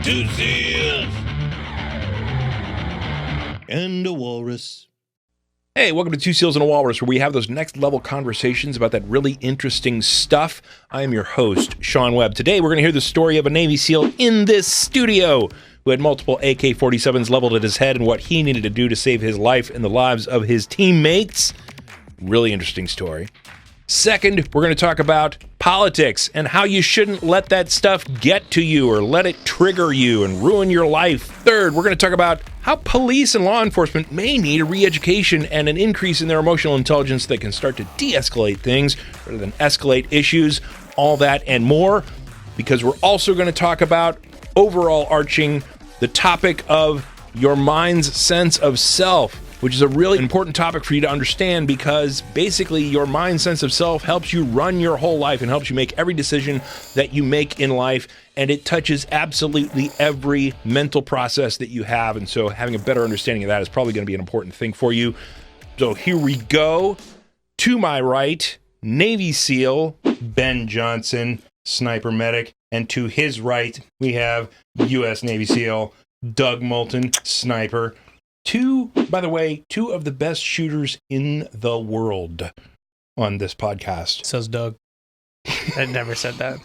Two seals and a walrus. Hey, welcome to Two Seals and a Walrus, where we have those next level conversations about that really interesting stuff. I am your host, Sean Webb. Today, we're going to hear the story of a Navy SEAL in this studio who had multiple AK-47s leveled at his head and what he needed to do to save his life and the lives of his teammates. Really interesting story. Second, we're going to talk about politics and how you shouldn't let that stuff get to you or let it trigger you and ruin your life. Third, we're going to talk about how police and law enforcement may need a re-education and an increase in their emotional intelligence that can start to de-escalate things rather than escalate issues. All that and more, because we're also going to talk about overall arching the topic of your mind's sense of self, which is a really important topic for you to understand, because basically your mind sense of self helps you run your whole life and helps you make every decision that you make in life, and it touches absolutely every mental process that you have. And so having a better understanding of that is probably going to be an important thing for you. So here we go. To my right, Navy SEAL Ben Johnson, sniper medic, and to his right we have U.S. Navy SEAL Doug Moulton, sniper. By the way, two of the best shooters in the world on this podcast. Says Doug. I never said that.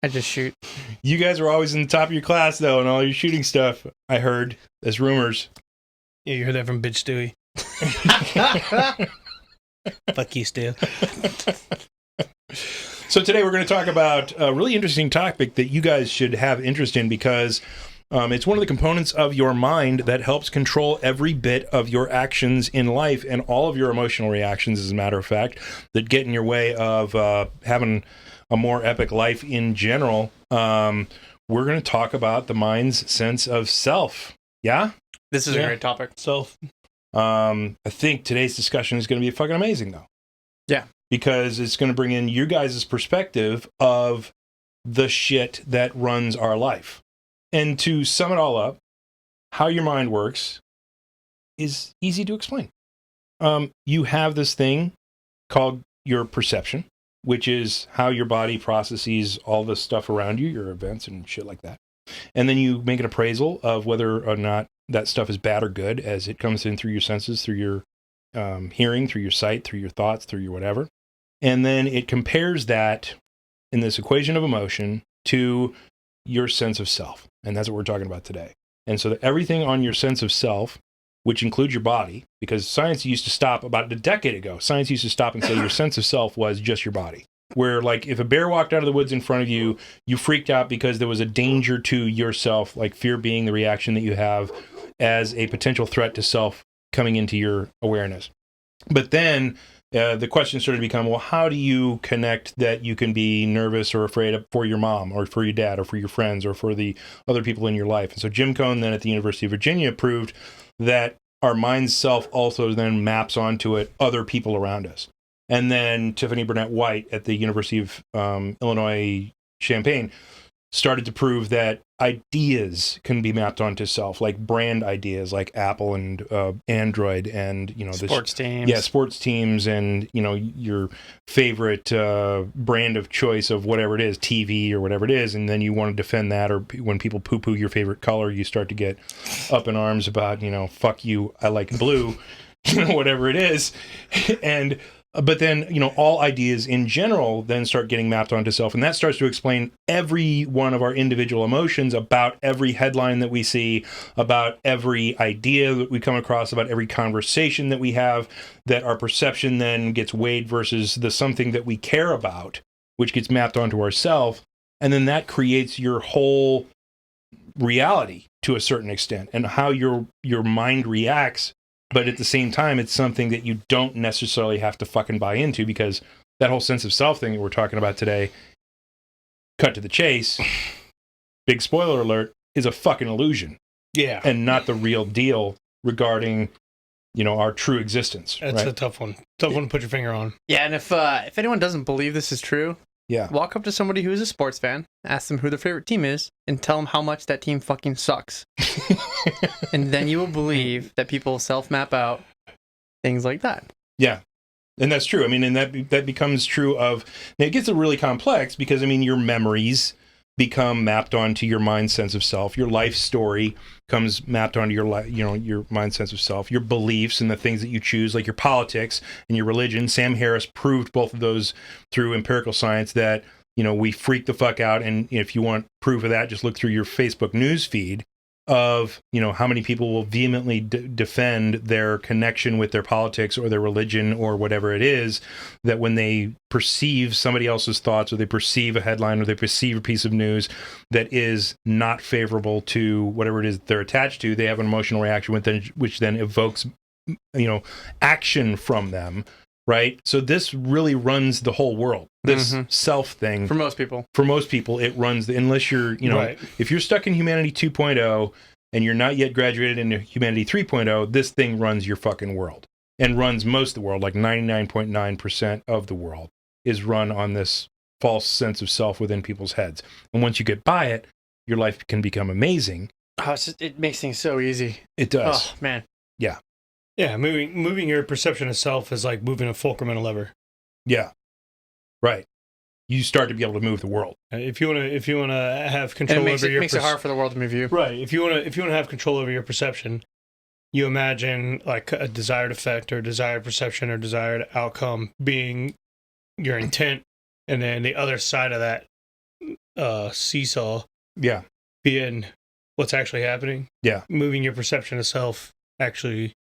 I just shoot. You guys are always in the top of your class, though, and all your shooting stuff, I heard, as rumors. Yeah, you heard that from Bitch Stewie. Fuck you, Stu. So today we're going to talk about a really interesting topic that you guys should have interest in, because it's one of the components of your mind that helps control every bit of your actions in life and all of your emotional reactions, as a matter of fact, that get in your way of having a more epic life in general. We're going to talk about the mind's sense of self. Yeah? This is a great topic. Self. I think today's discussion is going to be fucking amazing, though. Yeah. Because it's going to bring in your guys' perspective of the shit that runs our life. And to sum it all up, how your mind works is easy to explain. You have this thing called your perception, which is how your body processes all the stuff around you, your events and shit like that. And then you make an appraisal of whether or not that stuff is bad or good as it comes in through your senses, through your hearing, through your sight, through your thoughts, through your whatever. And then it compares that in this equation of emotion to your sense of self. And that's what we're talking about today. And so that everything on your sense of self, which includes your body, because science used to stop about a decade ago, science used to stop and say your sense of self was just your body. Where, like, if a bear walked out of the woods in front of you, you freaked out because there was a danger to yourself, like fear being the reaction that you have as a potential threat to self coming into your awareness. But then the question started to become, well, how do you connect that you can be nervous or afraid for your mom or for your dad or for your friends or for the other people in your life? And so Jim Cohn then at the University of Virginia proved that our mind's self also then maps onto it other people around us. And then Tiffany Burnett White at the University of Illinois Champaign started to prove that ideas can be mapped onto self, like brand ideas, like Apple and Android, and sports teams. Yeah, sports teams, and your favorite brand of choice of whatever it is, TV or whatever it is, and then you want to defend that. Or when people poo-poo your favorite color, you start to get up in arms about fuck you, I like blue, whatever it is, and. But then, all ideas in general then start getting mapped onto self. And that starts to explain every one of our individual emotions, about every headline that we see, about every idea that we come across, about every conversation that we have, that our perception then gets weighed versus the something that we care about, which gets mapped onto ourself. And then that creates your whole reality to a certain extent, and how your mind reacts. But at the same time, it's something that you don't necessarily have to fucking buy into, because that whole sense of self thing that we're talking about today, cut to the chase, big spoiler alert, is a fucking illusion. Yeah. And not the real deal regarding, our true existence. That's right? a tough one. Tough one to put your finger on. Yeah, and if anyone doesn't believe this is true, walk up to somebody who is a sports fan, ask them who their favorite team is, and tell them how much that team fucking sucks. And then you will believe that people self-map out things like that. Yeah. And that's true. I mean, and that becomes true of, now it gets really complex because, your memories become mapped onto your mind sense of self. Your life story comes mapped onto your mind sense of self. Your beliefs and the things that you choose, like your politics and your religion. Sam Harris proved both of those through empirical science that, we freak the fuck out. And if you want proof of that, just look through your Facebook news feed of, how many people will vehemently defend their connection with their politics or their religion or whatever it is, that when they perceive somebody else's thoughts, or they perceive a headline, or they perceive a piece of news that is not favorable to whatever it is they're attached to, they have an emotional reaction which then evokes, action from them. Right. So this really runs the whole world. This self thing. For most people, it runs unless you're, Right. if you're stuck in Humanity 2.0 and you're not yet graduated into Humanity 3.0, this thing runs your fucking world and runs most of the world. Like 99.9% of the world is run on this false sense of self within people's heads. And once you get by it, your life can become amazing. Oh, it makes things so easy. It does. Oh, man. Yeah. Yeah, moving your perception of self is like moving a fulcrum in a lever. Yeah. Right. You start to be able to move the world. If you want to have control over your makes it hard for the world to move you. Right. If you want to have control over your perception, you imagine like a desired effect or desired perception or desired outcome being your intent, and then the other side of that seesaw, Yeah, being what's actually happening. Yeah. Moving your perception of self, actually,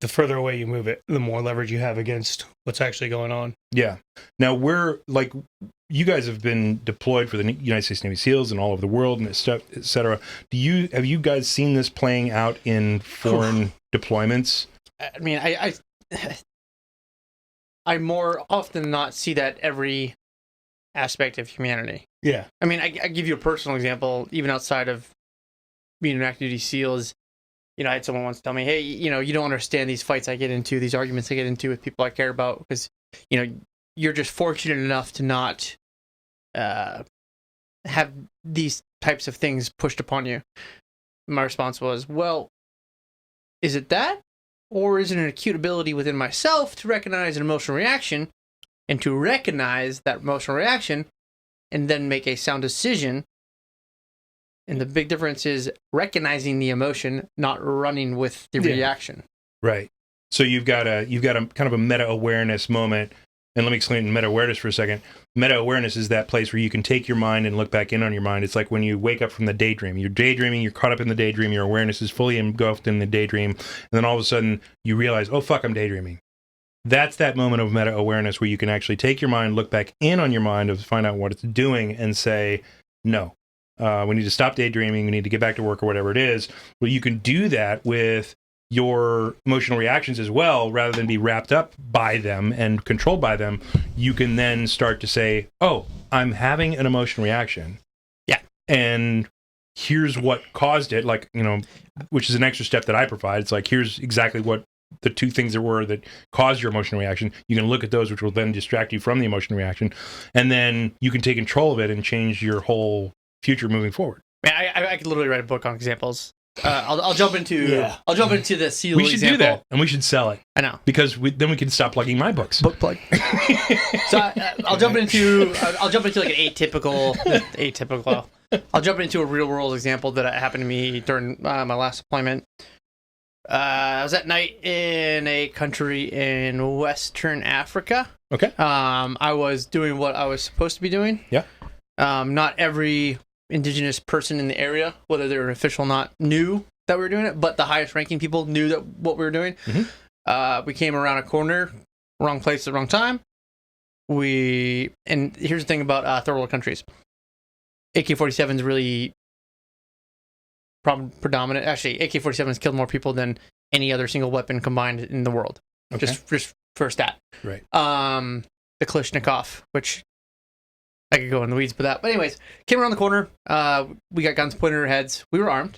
the further away you move it, the more leverage you have against what's actually going on. Yeah. Now we're like, you guys have been deployed for the United States Navy SEALs and all over the world and stuff, et cetera. Have you guys seen this playing out in foreign deployments? I mean, I more often than not see that every aspect of humanity. Yeah. I mean, I give you a personal example, even outside of being an active duty SEALs. I had someone once tell me, hey, you don't understand these fights I get into, these arguments I get into with people I care about, because, you're just fortunate enough to not have these types of things pushed upon you. My response was, well, is it that? Or is it an acute ability within myself to recognize an emotional reaction and to recognize that emotional reaction and then make a sound decision? And the big difference is recognizing the emotion, not running with the reaction. Right. So you've got a kind of a meta-awareness moment. And let me explain meta-awareness for a second. Meta-awareness is that place where you can take your mind and look back in on your mind. It's like when you wake up from the daydream. You're daydreaming, you're caught up in the daydream, your awareness is fully engulfed in the daydream, and then all of a sudden you realize, oh fuck, I'm daydreaming. That's that moment of meta-awareness where you can actually take your mind, look back in on your mind to find out what it's doing and say, no. We need to stop daydreaming. We need to get back to work or whatever it is. Well, you can do that with your emotional reactions as well, rather than be wrapped up by them and controlled by them. You can then start to say, oh, I'm having an emotional reaction. Yeah. And here's what caused it, like, which is an extra step that I provide. It's like, here's exactly what the two things there were that caused your emotional reaction. You can look at those, which will then distract you from the emotional reaction. And then you can take control of it and change your whole future moving forward. Man, I could literally write a book on examples. I'll jump into the SEAL. We should do that, and we should sell it. I know, because then we can stop plugging my books. Book plug. So I'll jump into like an atypical. I'll jump into a real world example that happened to me during my last deployment. I was at night in a country in Western Africa. Okay. I was doing what I was supposed to be doing. Yeah. Not every indigenous person in the area, whether they were official or not, knew that we were doing it, but the highest ranking people knew that what we were doing. Mm-hmm. We came around a corner, wrong place at the wrong time. And here's the thing about third world countries. AK-47s really predominant. Actually, AK-47s killed more people than any other single weapon combined in the world. Okay. Just for a stat. Right. The Kalashnikov, which I could go in the weeds with that. But anyways, came around the corner. We got guns pointed at our heads. We were armed.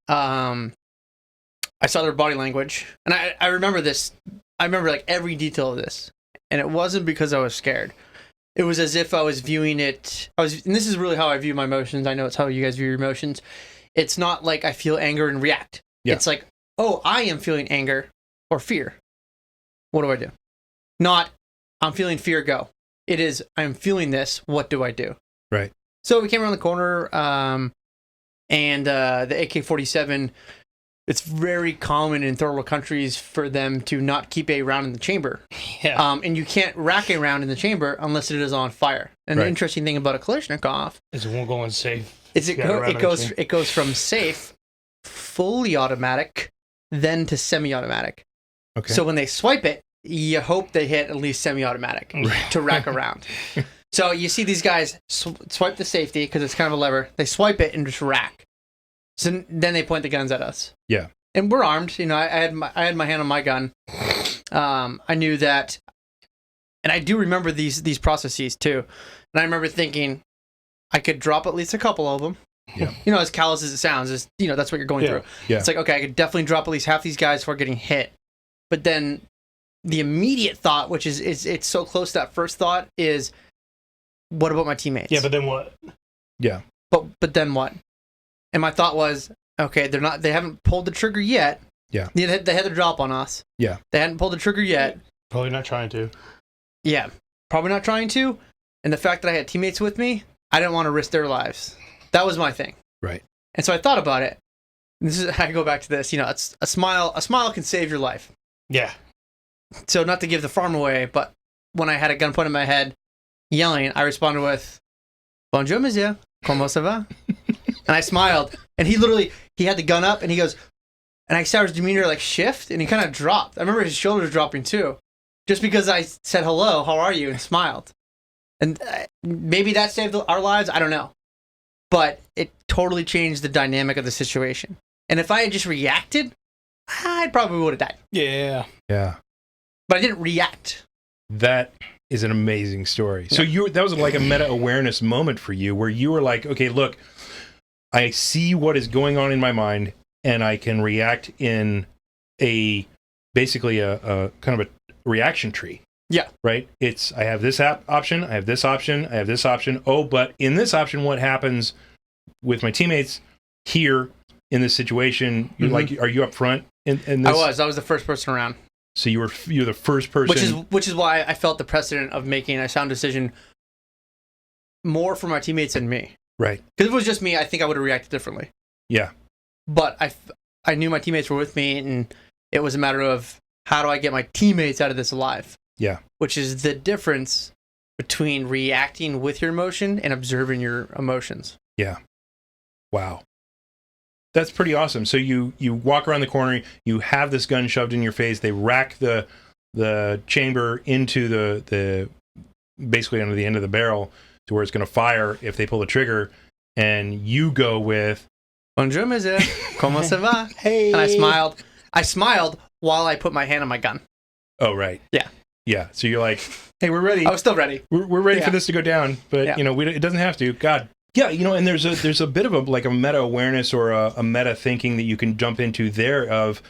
I saw their body language. And I remember this. I remember like every detail of this. And it wasn't because I was scared. It was as if I was viewing it. And this is really how I view my emotions. I know it's how you guys view your emotions. It's not like I feel anger and react. Yeah. It's like, oh, I am feeling anger or fear. What do I do? Not, I'm feeling fear, go. It is, I'm feeling this, what do I do? Right. So we came around the corner, and the AK-47, it's very common in third world countries for them to not keep a round in the chamber. Yeah. And you can't rack a round in the chamber unless it is on fire. And the interesting thing about a Kalashnikov is it won't go in safe. Is it goes from safe, fully automatic, then to semi-automatic. Okay. So when they swipe it, you hope they hit at least semi-automatic to rack around. So you see these guys swipe the safety because it's kind of a lever. They swipe it and just rack. So then they point the guns at us. Yeah. And we're armed. You know, I had my hand on my gun. I knew that, and I do remember these processes too. And I remember thinking, I could drop at least a couple of them. Yeah. You know, as callous as it sounds, that's what you're going through. Yeah. It's like, okay, I could definitely drop at least half these guys before getting hit. But then the immediate thought, which is it's so close to that first thought, is, what about my teammates? Yeah, but then what? Yeah. But then what? And my thought was, okay, they haven't pulled the trigger yet. Yeah. They had the drop on us. Yeah. They hadn't pulled the trigger yet. Probably not trying to. Yeah. Probably not trying to. And the fact that I had teammates with me, I didn't want to risk their lives. That was my thing. Right. And so I thought about it. This is how I go back to this. You know, it's a smile can save your life. Yeah. So not to give the farm away, but when I had a gun pointed at my head, yelling, I responded with, "Bonjour, monsieur. Comment ça va?" And I smiled. And he had the gun up, and he goes, and I saw his demeanor like shift, and he kind of dropped. I remember his shoulders dropping too, just because I said hello, how are you, and smiled. And maybe that saved our lives. I don't know, but it totally changed the dynamic of the situation. And if I had just reacted, I probably would have died. Yeah. Yeah. But I didn't react. That is an amazing story. So that was like a meta-awareness moment for you, where you were like, okay, look, I see what is going on in my mind, and I can react in basically a kind of a reaction tree. Yeah. Right? I have this option, I have this option, I have this option. Oh, but in this option, what happens with my teammates here in this situation? You're like, are you up front in this? I was the first person around. So you're the first person. Which is why I felt the precedent of making a sound decision more for my teammates than me. Right. Because if it was just me, I think I would have reacted differently. Yeah. But I knew my teammates were with me, and it was a matter of, how do I get my teammates out of this alive? Yeah. Which is the difference between reacting with your emotion and observing your emotions. Yeah. Wow. That's pretty awesome. So you walk around the corner, you have this gun shoved in your face, they rack the chamber into the basically under the end of the barrel to where it's going to fire if they pull the trigger, and you go with, "Bonjour, monsieur. Comment ça va?" Hey. And I smiled while I put my hand on my gun. Oh, right. Yeah. Yeah. So you're like, hey, we're ready. I was still ready. We're ready for this to go down, but it doesn't have to. God. Yeah, and there's a bit of a meta awareness or a meta thinking that you can jump into there of,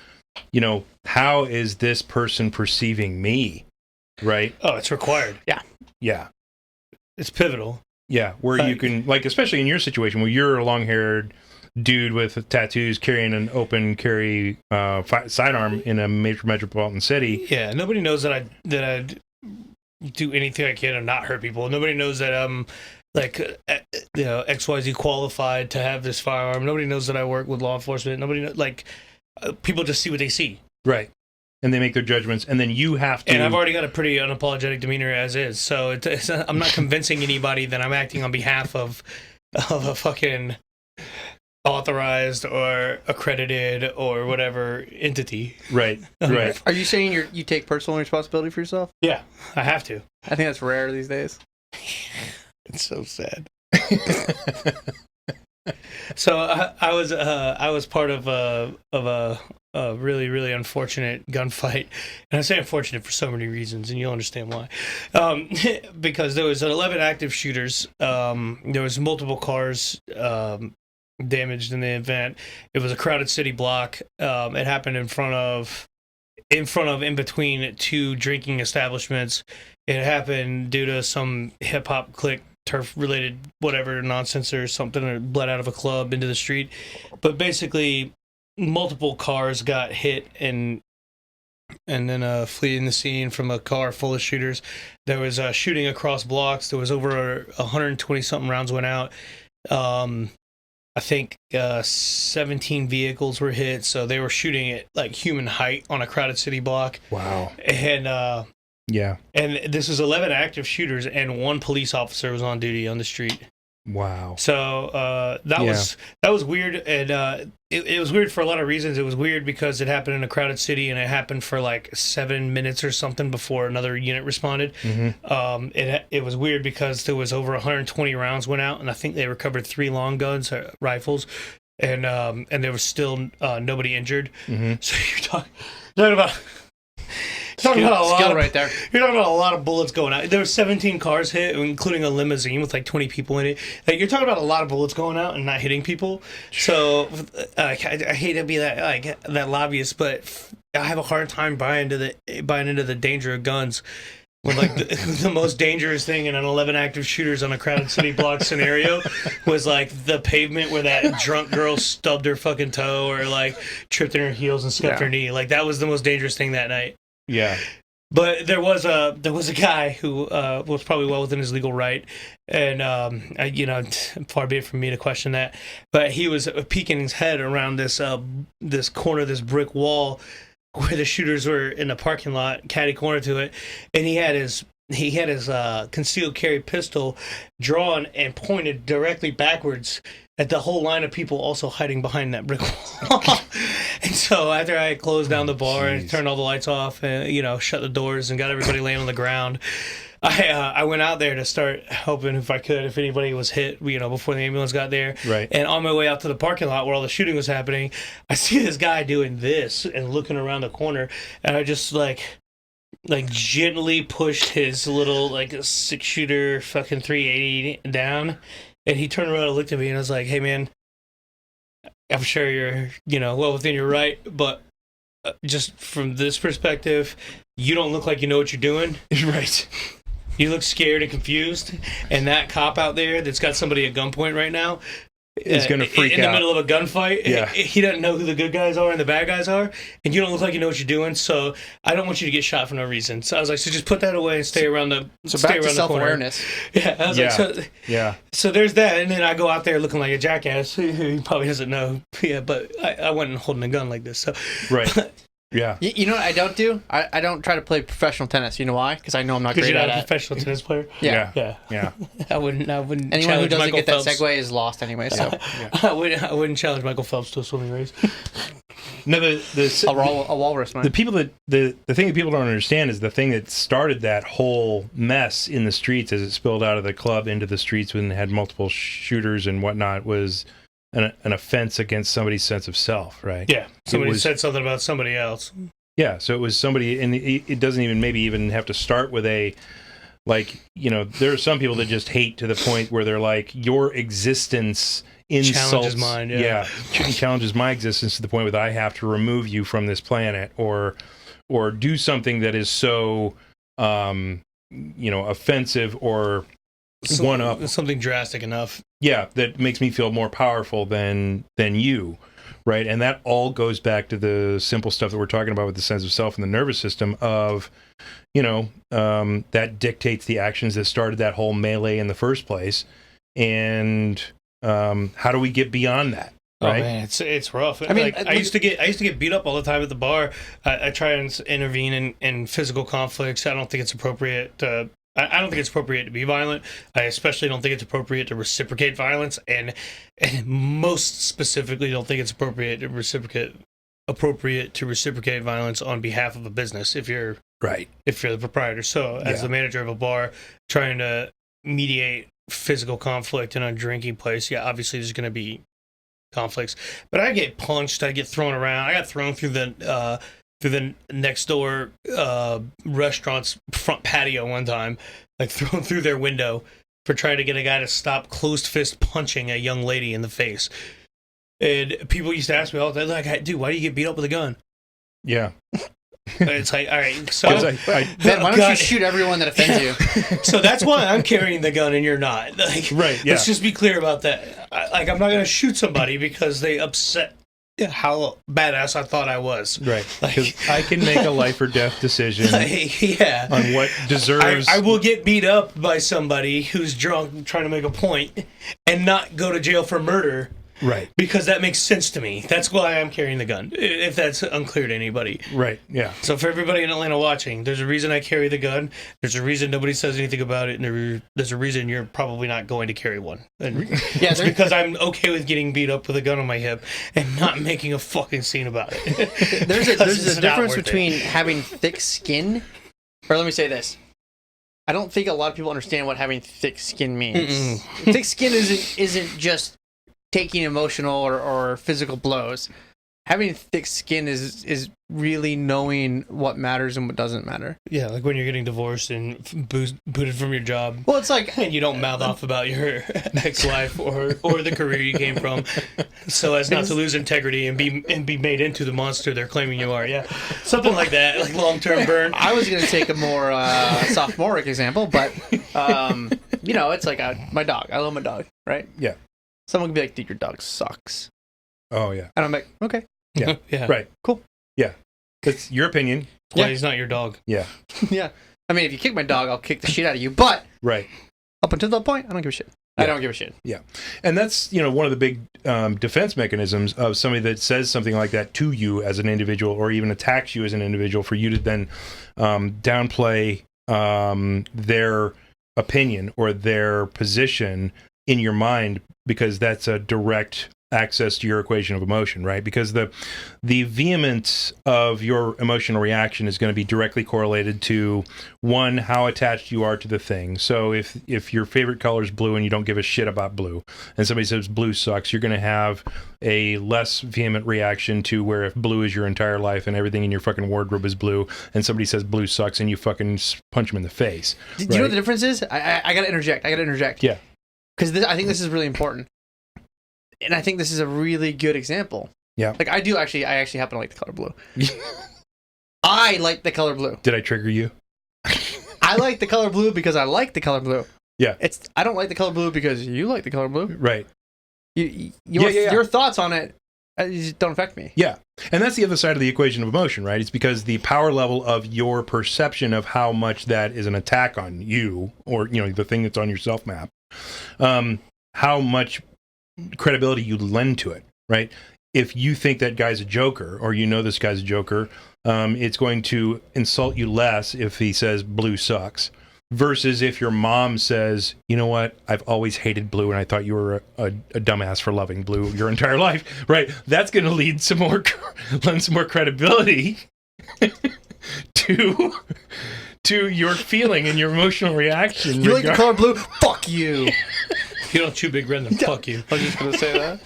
how is this person perceiving me? Right? Oh, it's required. Yeah. Yeah. It's pivotal. Yeah, where you can, like, especially in your situation where you're a long-haired dude with tattoos carrying an open carry sidearm in a major metropolitan city. Yeah, nobody knows that I do anything I can to not hurt people. Nobody knows that I'm XYZ qualified to have this firearm. Nobody knows that I work with law enforcement. Nobody knows, people just see what they see. Right. And they make their judgments, and then you have to. And I've already got a pretty unapologetic demeanor as is, so I'm not convincing anybody that I'm acting on behalf of a fucking authorized or accredited or whatever entity. Right. Right. Are you saying you take personal responsibility for yourself? Yeah, I have to. I think that's rare these days. It's so sad. So I was part of a really, really unfortunate gunfight, and I say unfortunate for so many reasons, and you'll understand why. Because there was 11 active shooters. There was multiple cars damaged in the event. It was a crowded city block. It happened in between two drinking establishments. It happened due to some hip hop clique, turf related whatever nonsense or something, or bled out of a club into the street. But basically multiple cars got hit and and then fleeing the scene from a car full of shooters. There was shooting across blocks. There was over 120 something rounds went out. I think 17 vehicles were hit, so they were shooting at like human height on a crowded city block. Wow. And yeah. And this was 11 active shooters, and 1 police officer was on duty on the street. Wow. So that was weird, and it was weird for a lot of reasons. It was weird because it happened in a crowded city, and it happened for like 7 minutes or something before another unit responded. Mm-hmm. It was weird because there was over 120 rounds went out, and I think they recovered 3 long guns, rifles, and there was still nobody injured. Mm-hmm. So you're talking about. Talking about a lot skill of, right there. You're talking about a lot of bullets going out. There were 17 cars hit, including a limousine with like 20 people in it. Like, you're talking about a lot of bullets going out and not hitting people. So I hate to be that lobbyist, but I have a hard time buying into the danger of guns. When like the most dangerous thing in an 11 active shooters on a crowded city block scenario was like the pavement where that drunk girl stubbed her fucking toe or like tripped in her heels and scuffed her knee. Like, that was the most dangerous thing that night. Yeah. But there was a guy who was probably well within his legal right, and far be it from me to question that. But he was peeking his head around this corner, this brick wall, where the shooters were in the parking lot, catty corner to it, and he had his concealed carry pistol drawn and pointed directly backwards at the whole line of people also hiding behind that brick wall. And so after I closed down the bar and turned all the lights off and, shut the doors and got everybody laying on the ground, I went out there to start helping if anybody was hit, before the ambulance got there. Right. And on my way out to the parking lot where all the shooting was happening, I see this guy doing this and looking around the corner, and I just like gently pushed his little like 6-shooter fucking 380 down, and he turned around and looked at me and I was like, "Hey man, I'm sure you're well within your right, but just from this perspective, you don't look like you know what you're doing." Right. You look scared and confused, and that cop out there that's got somebody at gunpoint right now is going to freak out in the middle of a gunfight. Yeah. He doesn't know who the good guys are and the bad guys are, and you don't look like you know what you're doing. So I don't want you to get shot for no reason. So I was like, so just put that away and stay around the. So stay back around to the self-awareness. Corner. Yeah, I was like, so, yeah. So there's that, and then I go out there looking like a jackass who probably doesn't know. Yeah, but I wasn't holding a gun like this. So right. Yeah. You know what I don't do? I don't try to play professional tennis. You know why? Because I know I'm not great you're at not it. a professional tennis player. Yeah. I wouldn't. Anyone who challenge doesn't Michael get Phelps. that segue is lost anyway. So I wouldn't challenge Michael Phelps to a swimming race. No, a walrus, man. the people that the thing that people don't understand is the thing that started that whole mess in the streets as it spilled out of the club into the streets when it had multiple shooters and whatnot was an offense against somebody's sense of self, right? Yeah, somebody said something about somebody else. Yeah, so it was somebody, and it doesn't even have to start with a, like, there are some people that just hate to the point where they're like, your existence insults challenges mine. Yeah, challenges my existence to the point where I have to remove you from this planet, or do something that is so, offensive or one up, something drastic enough. Yeah, that makes me feel more powerful than you. Right, and that all goes back to the simple stuff that we're talking about with the sense of self and the nervous system of, that dictates the actions that started that whole melee in the first place. And how do we get beyond that? Right? Oh man, it's rough. I mean, I used to get beat up all the time at the bar. I try and intervene in physical conflicts. I don't think it's appropriate to. I don't think it's appropriate to be violent. I especially don't think it's appropriate to reciprocate violence, and most specifically, don't think it's appropriate to reciprocate violence on behalf of a business. If you're the proprietor. So, as the manager of a bar, trying to mediate physical conflict in a drinking place, yeah, obviously there's going to be conflicts. But I get punched. I get thrown around. I got thrown through the next door restaurant's front patio one time, like thrown through their window for trying to get a guy to stop closed fist punching a young lady in the face. And people used to ask me all the time, like, dude, why do you get beat up with a gun? Yeah. It's like, all right, so Ben, why don't you shoot everyone that offends you? So that's why I'm carrying the gun and you're not. Like, right. Yeah. Let's just be clear about that. I'm not going to shoot somebody because they upset how badass I thought I was. Right. Because I can make a life or death decision yeah. on what deserves. I will get beat up by somebody who's drunk trying to make a point and not go to jail for murder. Right. Because that makes sense to me. That's why I'm carrying the gun, if that's unclear to anybody. Right, yeah. So for everybody in Atlanta watching, there's a reason I carry the gun. There's a reason nobody says anything about it. And there's a reason you're probably not going to carry one. And it's because I'm okay with getting beat up with a gun on my hip and not making a fucking scene about it. There's a difference between having thick skin, or let me say this. I don't think a lot of people understand what having thick skin means. Thick skin isn't just taking emotional or physical blows. Having thick skin is really knowing what matters and what doesn't matter. Yeah, like when you're getting divorced and booted from your job. Well, it's like... And you don't mouth off about your ex-wife or the career you came from so as not to lose integrity and be made into the monster they're claiming you are. Yeah, something like that, like long-term burn. I was going to take a more sophomoric example, but, it's like my dog. I love my dog, right? Yeah. Someone could be like, dude, your dog sucks. Oh, yeah. And I'm like, okay. Yeah. Yeah. Right. Cool. Yeah. It's your opinion. Well, he's not your dog. Yeah. Yeah. I mean, if you kick my dog, I'll kick the shit out of you. But right. Up until that point, I don't give a shit. Yeah. I don't give a shit. Yeah. And that's, one of the big defense mechanisms of somebody that says something like that to you as an individual or even attacks you as an individual for you to then downplay their opinion or their position in your mind, because that's a direct access to your equation of emotion, right? Because the vehemence of your emotional reaction is going to be directly correlated to, one, how attached you are to the thing. So if your favorite color is blue and you don't give a shit about blue, and somebody says blue sucks, you're going to have a less vehement reaction to where if blue is your entire life and everything in your fucking wardrobe is blue, and somebody says blue sucks and you fucking punch them in the face. Do you know what the difference is? I got to interject. Yeah. Because I think this is really important. And I think this is a really good example. Yeah. Like, I actually happen to like the color blue. I like the color blue. Did I trigger you? I like the color blue because I like the color blue. Yeah. I don't like the color blue because you like the color blue. Right. Your thoughts on it just don't affect me. Yeah. And that's the other side of the equation of emotion, right? It's because the power level of your perception of how much that is an attack on you, or, the thing that's on your self map, how much credibility you lend to it, right? If you think that guy's a joker, or this guy's a joker, it's going to insult you less if he says blue sucks, versus if your mom says, you know what, I've always hated blue and I thought you were a dumbass for loving blue your entire life, right? That's going to lend some more credibility to your feeling and your emotional reaction. You like the color blue? Fuck you. If you don't chew Big Red, then fuck you. I was just going to say that.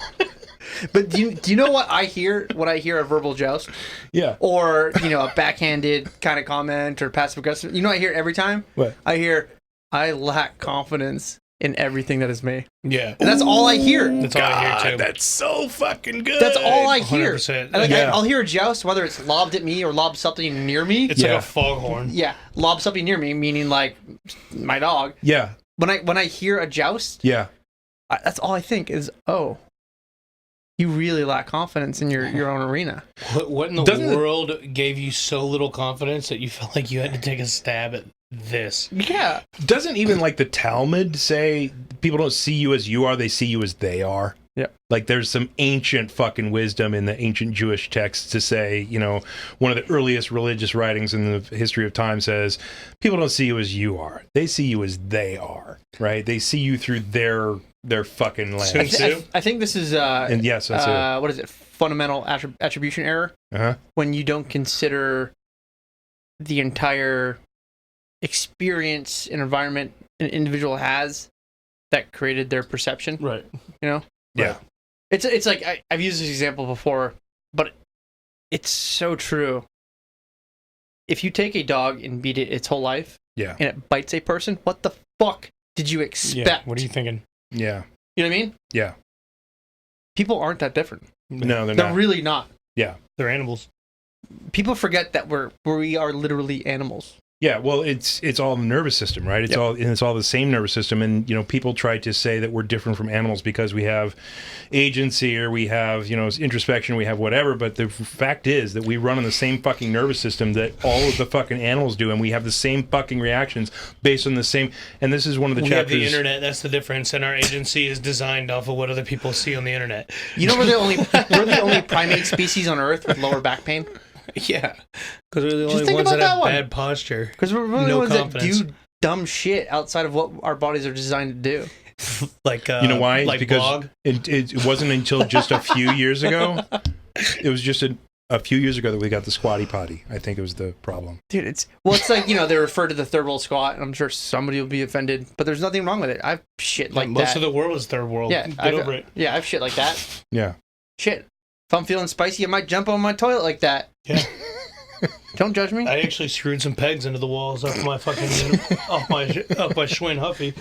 But do you know what I hear when I hear a verbal joust? Yeah. Or, a backhanded kind of comment or passive aggressive? You know what I hear every time? What? I hear, I lack confidence in everything that is me. Yeah. And that's all I hear. That's all I hear, too. That's so fucking good. That's all I hear. 100%. And I'll hear a joust, whether it's lobbed at me or lobbed something near me. It's like a foghorn. Yeah. Lob something near me, meaning like my dog. Yeah. When I hear a joust, yeah, that's all I think is, oh, you really lack confidence in your own arena. What in the world gave you so little confidence that you felt like you had to take a stab at this? Yeah. Doesn't even like the Talmud say people don't see you as you are, they see you as they are? Yeah. Like there's some ancient fucking wisdom in the ancient Jewish texts to say, one of the earliest religious writings in the history of time says, people don't see you as you are. They see you as they are, right? They see you through their fucking lens. I think this is and yes, that's it. What is it? Fundamental attribution error. Uh-huh. When you don't consider the entire experience and environment an individual has that created their perception. Right. Yeah. Right. It's like I've used this example before, but it's so true. If you take a dog and beat it its whole life, yeah, and it bites a person, what the fuck did you expect? Yeah. What are you thinking? Yeah. You know what I mean? Yeah. People aren't that different. No, they're not. They're really not. Yeah. They're animals. People forget that we are literally animals. Yeah, well, it's all the nervous system, right? It's all the same nervous system, and people try to say that we're different from animals because we have agency or we have introspection, we have whatever. But the fact is that we run on the same fucking nervous system that all of the fucking animals do, and we have the same fucking reactions based on the same. And this is one of the chapters. We have the internet. That's the difference, and our agency is designed off of what other people see on the internet. We're the only primate species on Earth with lower back pain. Yeah, because we're the only ones that have bad posture. Because we're really the ones that do dumb shit outside of what our bodies are designed to do. Like you know why? Like because it wasn't until just a few years ago. It was just a few years ago that we got the squatty potty. I think it was the problem. Dude, it's like they refer to the third world squat, and I'm sure somebody will be offended, but there's nothing wrong with it. I've shit like that. Most of the world is third world. Yeah, Get over it. Yeah, I've shit like that. Yeah. Shit. If I'm feeling spicy, I might jump on my toilet like that. Yeah. Don't judge me. I actually screwed some pegs into the walls off my fucking off my Schwinn Huffy.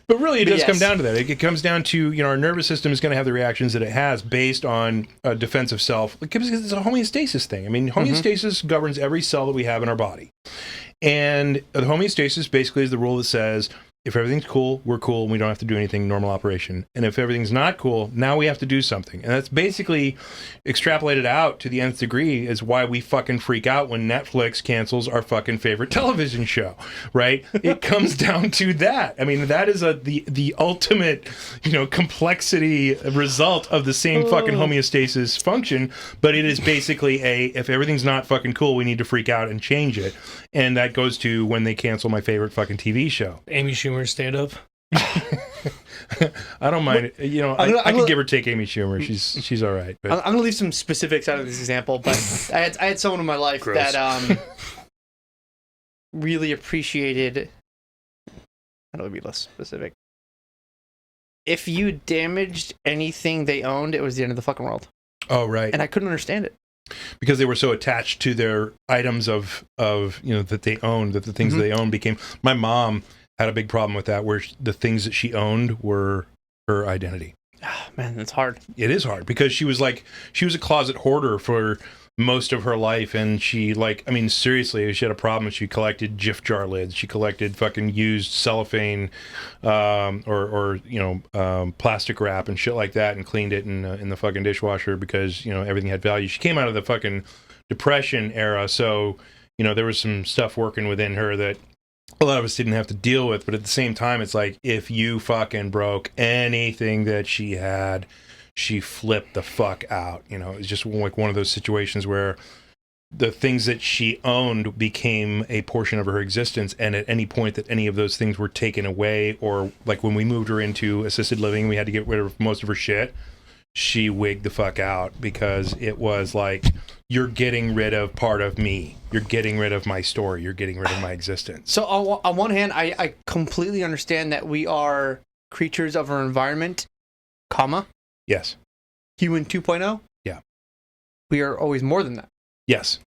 But really, it does come down to that. It comes down to, our nervous system is going to have the reactions that it has based on a defensive self. Because it's a homeostasis thing. I mean, homeostasis governs every cell that we have in our body. And the homeostasis basically is the rule that says, if everything's cool, we're cool, and we don't have to do anything normal operation. And if everything's not cool, now we have to do something. And that's basically extrapolated out to the nth degree is why we fucking freak out when Netflix cancels our fucking favorite television show, right? It comes down to that. I mean, that is the ultimate, complexity result of the same fucking homeostasis function, but it is basically if everything's not fucking cool, we need to freak out and change it. And that goes to when they cancel my favorite fucking TV show. Amy Schumer stand up. I don't mind it. I could give or take Amy Schumer. She's all right. But. I'm going to leave some specifics out of this example, but I had someone in my life that really appreciated. How do I be less specific? If you damaged anything they owned, it was the end of the fucking world. Oh, right. And I couldn't understand it. Because they were so attached to their items of that they owned, that the things that they owned became. My mom had a big problem with that, where the things that she owned were her identity. Oh, man, that's hard. It is hard because she was a closet hoarder for most of her life, and she seriously, she had a problem. She collected Jif jar lids. She collected fucking used cellophane, or plastic wrap and shit like that, and cleaned it in the fucking dishwasher because everything had value. She came out of the fucking Depression era, so there was some stuff working within her that a lot of us didn't have to deal with. But at the same time, it's like if you fucking broke anything that she had, she flipped the fuck out. It's just like one of those situations where the things that she owned became a portion of her existence, and at any point that any of those things were taken away, or like when we moved her into assisted living, we had to get rid of most of her shit, she wigged the fuck out because it was like, you're getting rid of part of me. You're getting rid of my story. You're getting rid of my existence. So on one hand, I completely understand that we are creatures of our environment, comma. Yes. Human 2.0? Yeah. We are always more than that. Yes.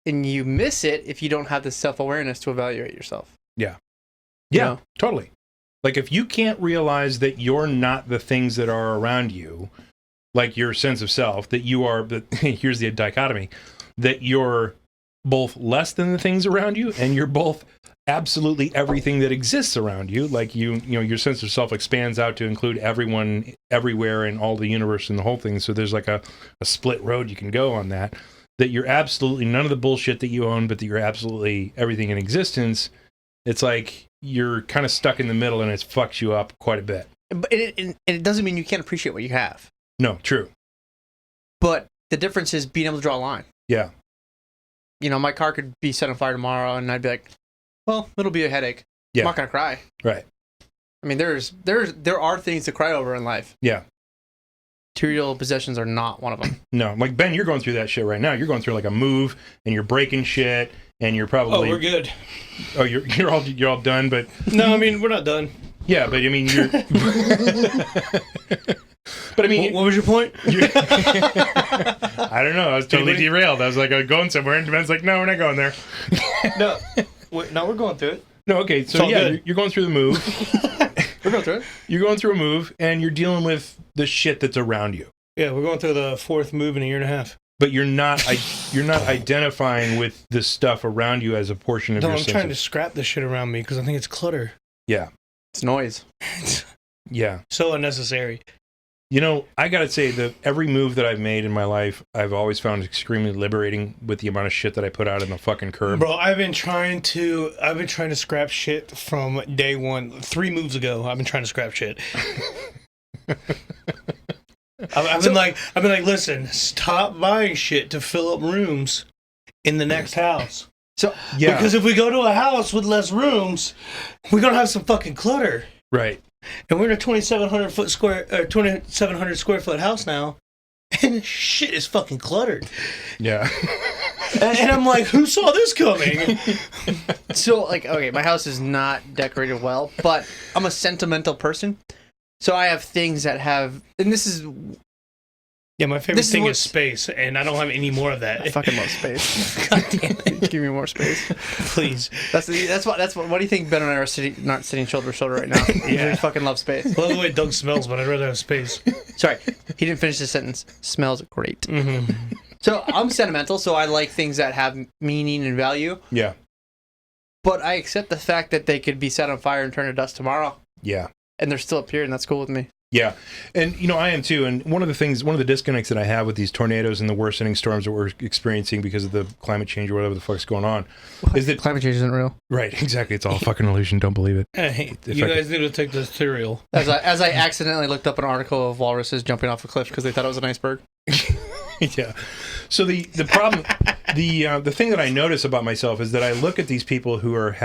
And you miss it if you don't have the self-awareness to evaluate yourself. Yeah. Yeah, totally. Like if you can't realize that you're not the things that are around you, like your sense of self, that you are, here's the dichotomy, that you're both less than the things around you, and you're both absolutely everything that exists around you. Like your sense of self expands out to include everyone, everywhere, and all the universe and the whole thing. So there's like a split road you can go on that you're absolutely none of the bullshit that you own, but that you're absolutely everything in existence. It's like you're kind of stuck in the middle, and it fucks you up quite a bit. But it doesn't mean you can't appreciate what you have. No, true. But the difference is being able to draw a line. Yeah. My car could be set on fire tomorrow, and I'd be like, well, it'll be a headache. Yeah. I'm not going to cry. Right. I mean, there are things to cry over in life. Yeah. Material possessions are not one of them. No, like Ben, you're going through that shit right now. You're going through like a move, and you're breaking shit, and you're probably. Oh, we're good. Oh, you're all done, but. No, I mean we're not done. Yeah, but I mean you're. But I mean, what was your point? I don't know. I was totally derailed. I was like, I'm going somewhere, and Ben's like, no, we're not going there. No, we're going through it. No, okay, so yeah, you're going through the move. We're going through it. You're going through a move, and you're dealing with the shit that's around you. Yeah, we're going through the fourth move in a year and a half. but you're not identifying with the stuff around you as a portion of No, your I'm trying to scrap the shit around me because I think it's clutter. Yeah. It's noise. Yeah. So unnecessary. You know, I gotta say that every move that I've made in my life, I've always found extremely liberating with the amount of shit that I put out in the fucking curb. Bro, I've been trying to scrap shit from day one. 3 moves ago, I've been trying to scrap shit. I've been like, listen, stop buying shit to fill up rooms in the next house. So yeah, because if we go to a house with less rooms, we're gonna have some fucking clutter. Right. And we're in a 2,700 square foot house now, and shit is fucking cluttered. Yeah. And I'm like, who saw this coming? So, like, okay, my house is not decorated well, but I'm a sentimental person. So I have things that have, and this is... Yeah, my favorite thing is space, and I don't have any more of that. I fucking love space. God damn it. Give me more space. Please. What do you think Ben and I are not sitting shoulder to shoulder right now? Yeah. We fucking love space. I love the way Doug smells, but I'd rather have space. Sorry, he didn't finish the sentence. Smells great. Mm-hmm. So I'm sentimental, so I like things that have meaning and value. Yeah. But I accept the fact that they could be set on fire and turn to dust tomorrow. Yeah. And they're still up here, and that's cool with me. Yeah. And, you know, I am too. And one of the disconnects that I have with these tornadoes and the worsening storms that we're experiencing because of the climate change or whatever the fuck's going on is that climate change isn't real. Right. Exactly. It's all a fucking illusion. Don't believe it. Hey, you guys need to take this cereal. As I accidentally looked up an article of walruses jumping off a cliff because they thought it was an iceberg. Yeah. So the problem, the thing that I notice about myself is that I look at these people who are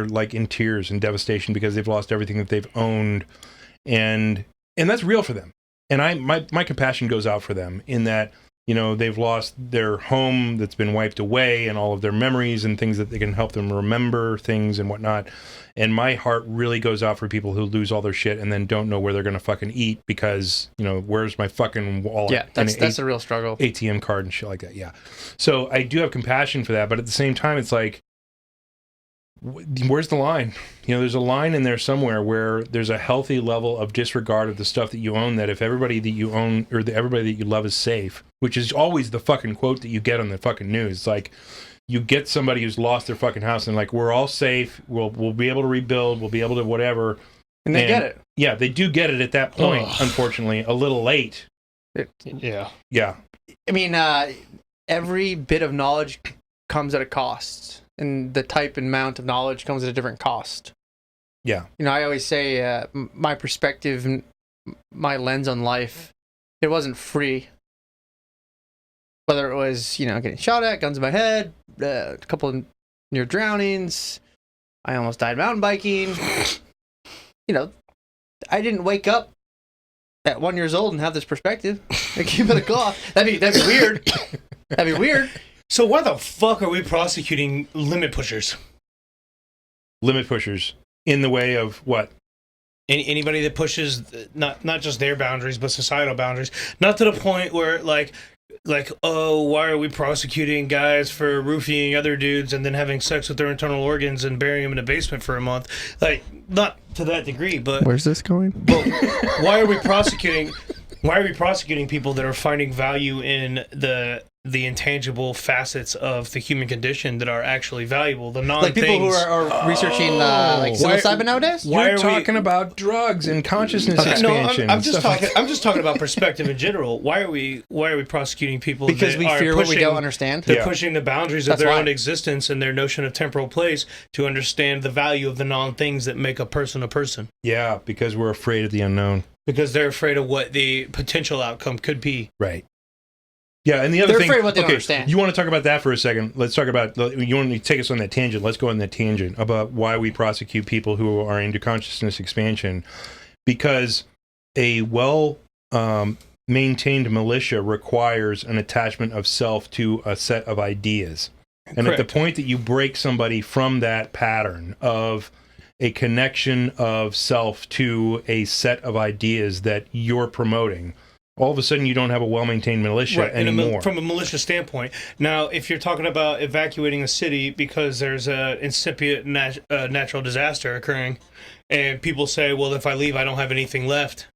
like in tears and devastation because they've lost everything that they've owned, and that's real for them. And my compassion goes out for them in that, you know, they've lost their home that's been wiped away and all of their memories and things that they can help them remember things and whatnot. And my heart really goes out for people who lose all their shit and then don't know where they're going to fucking eat because, you know, where's my fucking wallet? Yeah, that's a real struggle. ATM card and shit like that. Yeah. So I do have compassion for that. But at the same time, it's like, where's the line? You know, there's a line in there somewhere where there's a healthy level of disregard of the stuff that you own, that if everybody that you own or everybody that you love is safe, which is always the fucking quote that you get on the fucking news. It's like, you get somebody who's lost their fucking house and like, we're all safe. We'll be able to rebuild. We'll be able to whatever. And they get it. Yeah, they do get it at that point, unfortunately. A little late. Yeah. Yeah. I mean, every bit of knowledge comes at a cost. And the type and amount of knowledge comes at a different cost. Yeah. You know, I always say my perspective, my lens on life, it wasn't free. Whether it was, you know, getting shot at, guns in my head, a couple of near drownings, I almost died mountain biking. You know, I didn't wake up at 1 year old and have this perspective. I keep it a cloth. That'd be weird. That'd be weird. So why the fuck are we prosecuting limit pushers? Limit pushers in the way of what? Anybody that pushes not just their boundaries but societal boundaries, not to the point where like, oh, why are we prosecuting guys for roofing other dudes and then having sex with their internal organs and burying them in a basement for a month? Like, not to that degree, but where's this going? But why are we prosecuting people that are finding value in the intangible facets of the human condition that are actually valuable? The non like people who are researching like psilocybin nowadays. Why are we talking about drugs and consciousness expansion? No, I'm just talking about perspective in general. Why are we prosecuting people because we fear what we don't understand? They're pushing the boundaries of their own existence and their notion of temporal place to understand the value of the non-things that make a person a person. Yeah, because we're afraid of the unknown. Because they're afraid of what the potential outcome could be. Right. Yeah, and the other thing... They're afraid of what they don't understand. You want to talk about that for a second? Let's talk about... You want to take us on that tangent? Let's go on that tangent about why we prosecute people who are into consciousness expansion. Because a well-maintained militia requires an attachment of self to a set of ideas. And Correct. At the point that you break somebody from that pattern of a connection of self to a set of ideas that you're promoting, all of a sudden you don't have a well-maintained militia anymore. From a militia standpoint. Now, if you're talking about evacuating a city because there's an incipient natural disaster occurring, and people say, well, if I leave, I don't have anything left.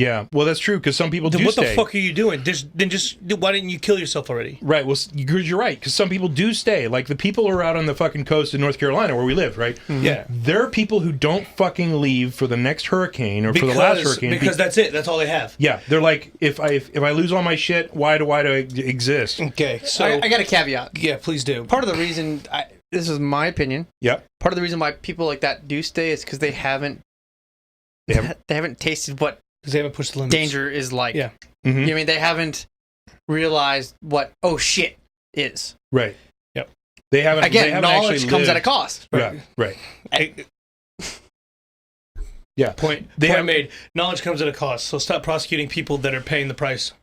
Yeah, well, that's true because some people Then do what stay. the fuck are you doing? Why didn't you kill yourself already? Right. Well, you're right because some people do stay. Like the people who are out on the fucking coast of North Carolina where we live, right? Mm-hmm. Yeah. There are people who don't fucking leave for the next hurricane or for the last hurricane because that's it. That's all they have. Yeah, they're like, if I lose all my shit, why do I exist? Okay, so I got a caveat. Yeah, please do. Part of the reason, this is my opinion. Yep. Part of the reason why people like that do stay is because they haven't tasted what Because they haven't pushed the limits. danger is like. Yeah. Mm-hmm. You know what I mean? They haven't realized what shit is. Right. Yep. They haven't. Again, they haven't knowledge actually comes lived. at a cost. Right. Yeah. Point made. Knowledge comes at a cost. So stop prosecuting people that are paying the price.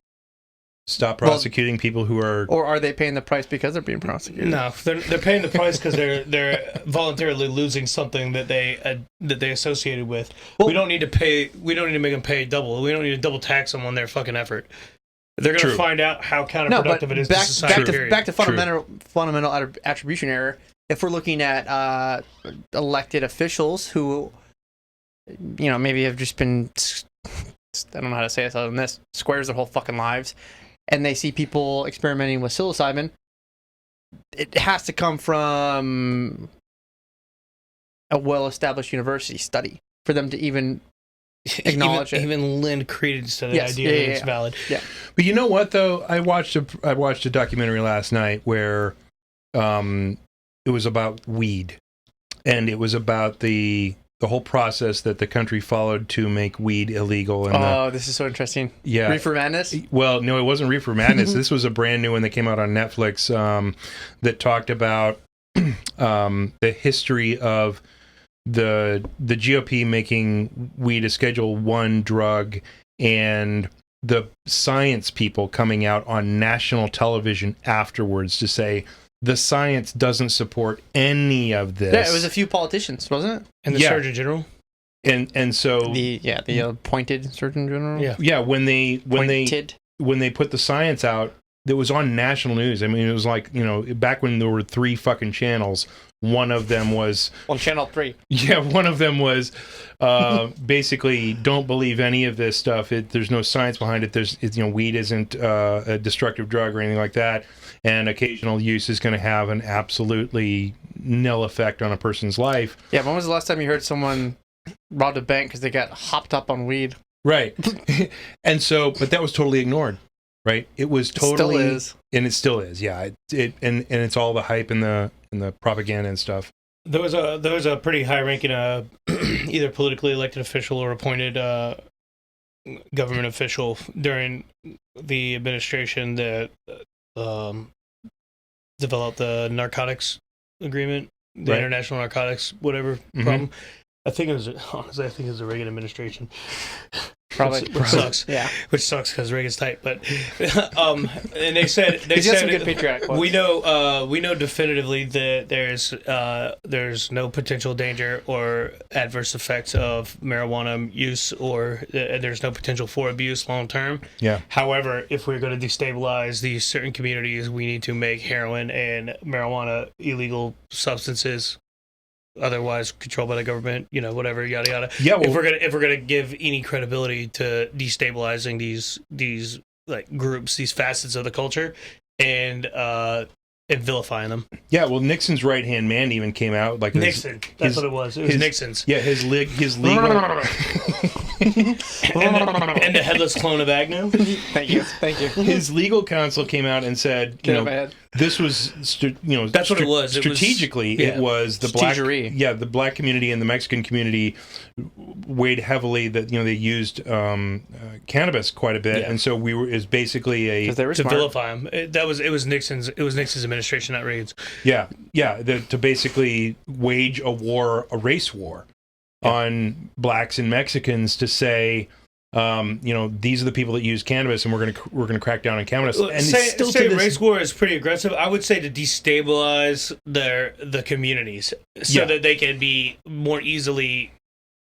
Stop prosecuting people who are. Or are they paying the price because they're being prosecuted? No, they're paying the price because they're voluntarily losing something that they associated with. We don't need to pay. We don't need to make them pay double. We don't need to double tax them on their fucking effort. They're going to find out how counterproductive it is to society. Back to fundamental attribution error. If we're looking at elected officials who, maybe have just been, I don't know how to say this other than this, squares their whole fucking lives, and they see people experimenting with psilocybin, it has to come from a well-established university study for them to even acknowledge it. Even Lind created to the idea that it's valid. Yeah. But you know what though? I watched a documentary last night where it was about weed, and it was about the whole process that the country followed to make weed illegal. And this is so interesting. Yeah. Reefer Madness? Well, no, it wasn't Reefer Madness. This was a brand new one that came out on Netflix that talked about the history of the GOP making weed a Schedule 1 drug, and the science people coming out on national television afterwards to say the science doesn't support any of this. Yeah, it was a few politicians, wasn't it? And the Surgeon General. And so the appointed Surgeon General. Yeah, when they put the science out, it was on national news. I mean, it was like, back when there were 3 fucking channels. One of them was on Channel 3. Yeah, one of them was basically don't believe any of this stuff. There's no science behind it. Weed isn't a destructive drug or anything like that, and occasional use is going to have an absolutely nil effect on a person's life. Yeah, when was the last time you heard someone robbed a bank because they got hopped up on weed? Right, and so, but that was totally ignored. Right, it was totally, it still is. And it still is. Yeah, and it's all the hype and the propaganda and stuff. There was a pretty high-ranking either politically elected official or appointed government official during the administration that developed the narcotics agreement, the international narcotics whatever problem. I think it was the Reagan administration. Probably. Which sucks. Yeah. Which sucks because Reagan's tight. But and they said got some good patriotic quotes. we know definitively that there's no potential danger or adverse effects of marijuana use, or there's no potential for abuse long term. Yeah. However, if we're going to destabilize these certain communities, we need to make heroin and marijuana illegal substances. Otherwise controlled by the government, whatever, yada yada. Yeah, well, if we're gonna give any credibility to destabilizing these like groups, these facets of the culture, and vilifying them. Yeah, well, Nixon's right hand man even came out like Nixon. That's what it was. It was Nixon's. Yeah, his legal. and the headless clone of Agnew. Thank you. His legal counsel came out and said, this was, that's what it was. Strategically, it was the black community and the Mexican community weighed heavily that they used cannabis quite a bit, and so is basically to vilify him. It was Nixon's administration, not Reagan's. To basically wage a race war on blacks and Mexicans to say, these are the people that use cannabis, and we're gonna crack down on cannabis. And say race war is pretty aggressive. I would say to destabilize the communities so that they can be more easily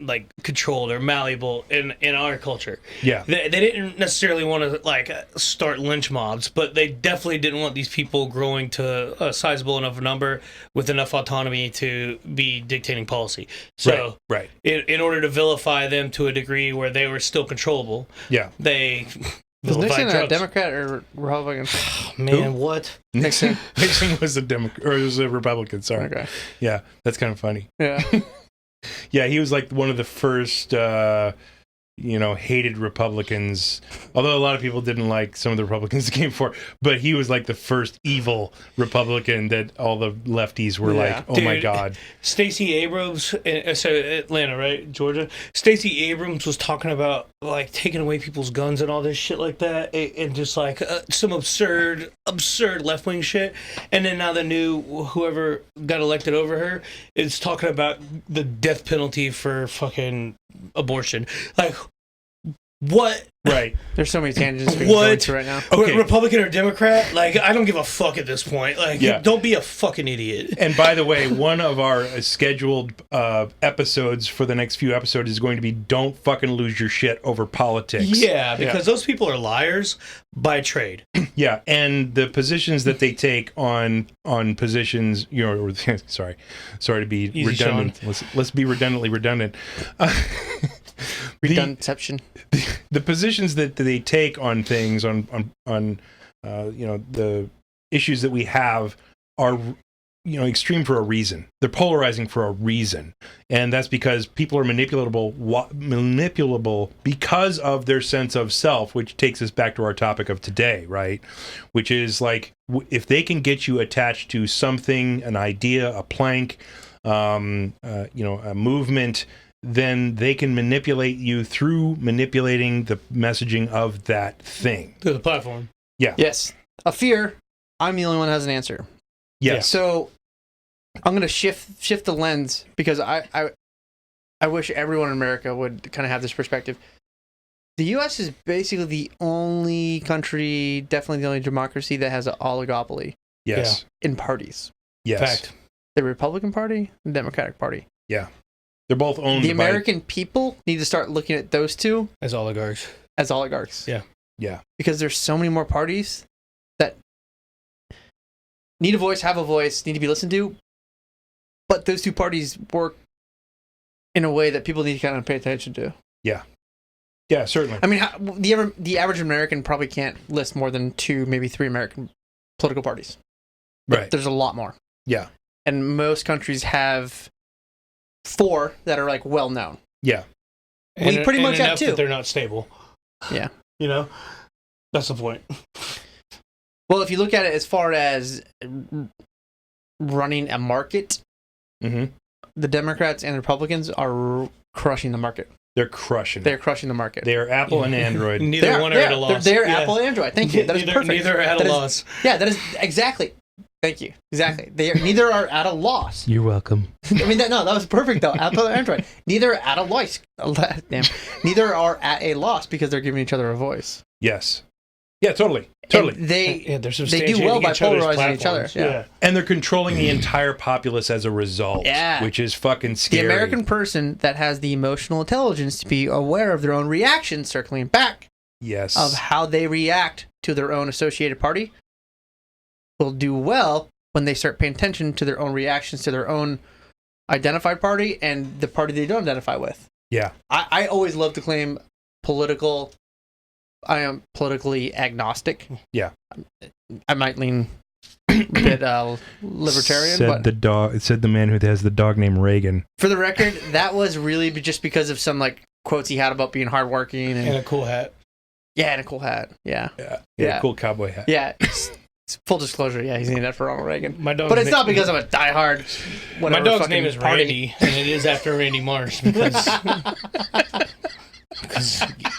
like controlled or malleable in our culture. Yeah. They didn't necessarily want to like start lynch mobs, but they definitely didn't want these people growing to a sizable enough number with enough autonomy to be dictating policy. So right. In order to vilify them to a degree where they were still controllable, they was Nixon drugs. a Democrat or Republican? Man, what? Nixon. Nixon was a Democrat, or was a Republican. Sorry. Okay. Yeah, that's kind of funny. Yeah. Yeah, he was like one of the first, hated Republicans. Although a lot of people didn't like some of the Republicans that came for, but he was like the first evil Republican that all the lefties were like, "Oh my God." Stacey Abrams, so Atlanta, right, Georgia. Stacey Abrams was talking about like taking away people's guns and all this shit like that, and just like some absurd left wing shit. And then now the new whoever got elected over her is talking about the death penalty for fucking abortion. Like, what? Right. There's so many tangents we can go into right now. Okay. Republican or Democrat? Like, I don't give a fuck at this point. Like, don't be a fucking idiot. And by the way, one of our scheduled episodes for the next few episodes is going to be "Don't fucking lose your shit over politics." Yeah, because those people are liars by trade. Yeah, and the positions that they take on positions, sorry to be Easy, redundant. Let's be redundantly redundant. Redundantception. The positions that they take on things on the issues that we have are extreme for a reason. They're polarizing for a reason, and that's because people are manipulable because of their sense of self, which takes us back to our topic of today, right? Which is like, if they can get you attached to something, an idea, a plank, a movement, then they can manipulate you through manipulating the messaging of that thing. To the platform. Yeah. Yes. A fear. I'm the only one that has an answer. Yes. So I'm going to shift the lens, because I wish everyone in America would kind of have this perspective. The U.S. is basically the only country, definitely the only democracy that has an oligopoly. Yes. In parties. Yes. Fact. The Republican Party, the Democratic Party. Yeah. They're both owned The American people need to start looking at those two as oligarchs. Yeah. Yeah. Because there's so many more parties that need a voice, have a voice, need to be listened to. But those two parties work in a way that people need to kind of pay attention to. Yeah. Yeah, certainly. I mean, the average American probably can't list more than 2, maybe 3 American political parties. But right. There's a lot more. Yeah. And most countries have 4 that are like well known. Yeah. We pretty much have 2. That they're not stable. Yeah. That's the point. Well, if you look at it as far as running a market, the Democrats and the Republicans are crushing the market. They're crushing. They're crushing the market. They're Apple and Android. Neither one are at a loss. They're Apple and Android. Thank you. That is perfect. Neither are at a loss. Yeah, that is exactly. Thank you. Exactly. Neither are at a loss. You're welcome. I mean, that was perfect though. Apple and Android. Neither are at a loss. Damn. Neither are at a loss because they're giving each other a voice. Yes. Yeah, totally. And they do well by polarizing each other. Yeah. And they're controlling the entire populace as a result. Yeah. Which is fucking scary. The American person that has the emotional intelligence to be aware of their own reactions, circling back. Yes. Of how they react to their own associated party will do well when they start paying attention to their own reactions to their own identified party and the party they don't identify with. Yeah. I always love to claim I am politically agnostic. Yeah. I might lean a bit libertarian. Said the man who has the dog named Reagan. For the record, that was really just because of some like quotes he had about being hardworking and a cool hat. Yeah, and a cool hat. Yeah. Yeah. Cool cowboy hat. Yeah. Full disclosure, yeah, he's named that for Ronald Reagan. But it's not because I'm a diehard. My dog's name is Randy, and it is after Randy Marsh because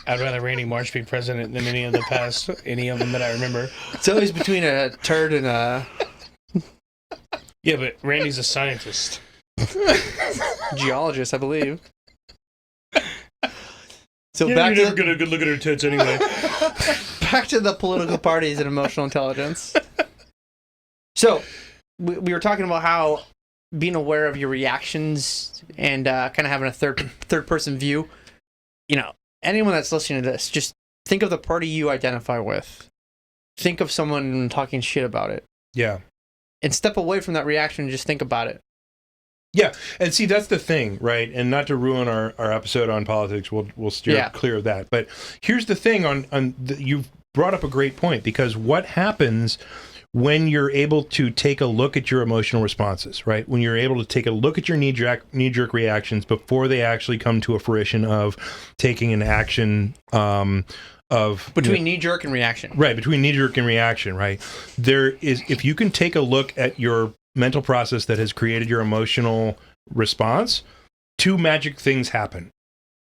I'd rather Randy Marsh be president than any of them that I remember. It's always between a turd and a... Yeah, but Randy's a scientist. Geologist, I believe. So yeah, back you're never get a good look at her tits anyway. Back to the political parties and emotional intelligence. So, we were talking about how being aware of your reactions and kind of having a third person view. You know, anyone that's listening to this, just think of the party you identify with. Think of someone talking shit about it. Yeah. And step away from that reaction and just think about it. Yeah, and see, that's the thing, right? And not to ruin our episode on politics, we'll steer clear of that. But here's the thing you've brought up a great point, because what happens when you're able to take a look at your emotional responses, right? When you're able to take a look at your knee-jerk reactions before they actually come to a fruition of taking an action between knee-jerk and reaction. Right, between knee-jerk and reaction, right? There is, if you can take a look at your mental process that has created your emotional response, two magic things happen.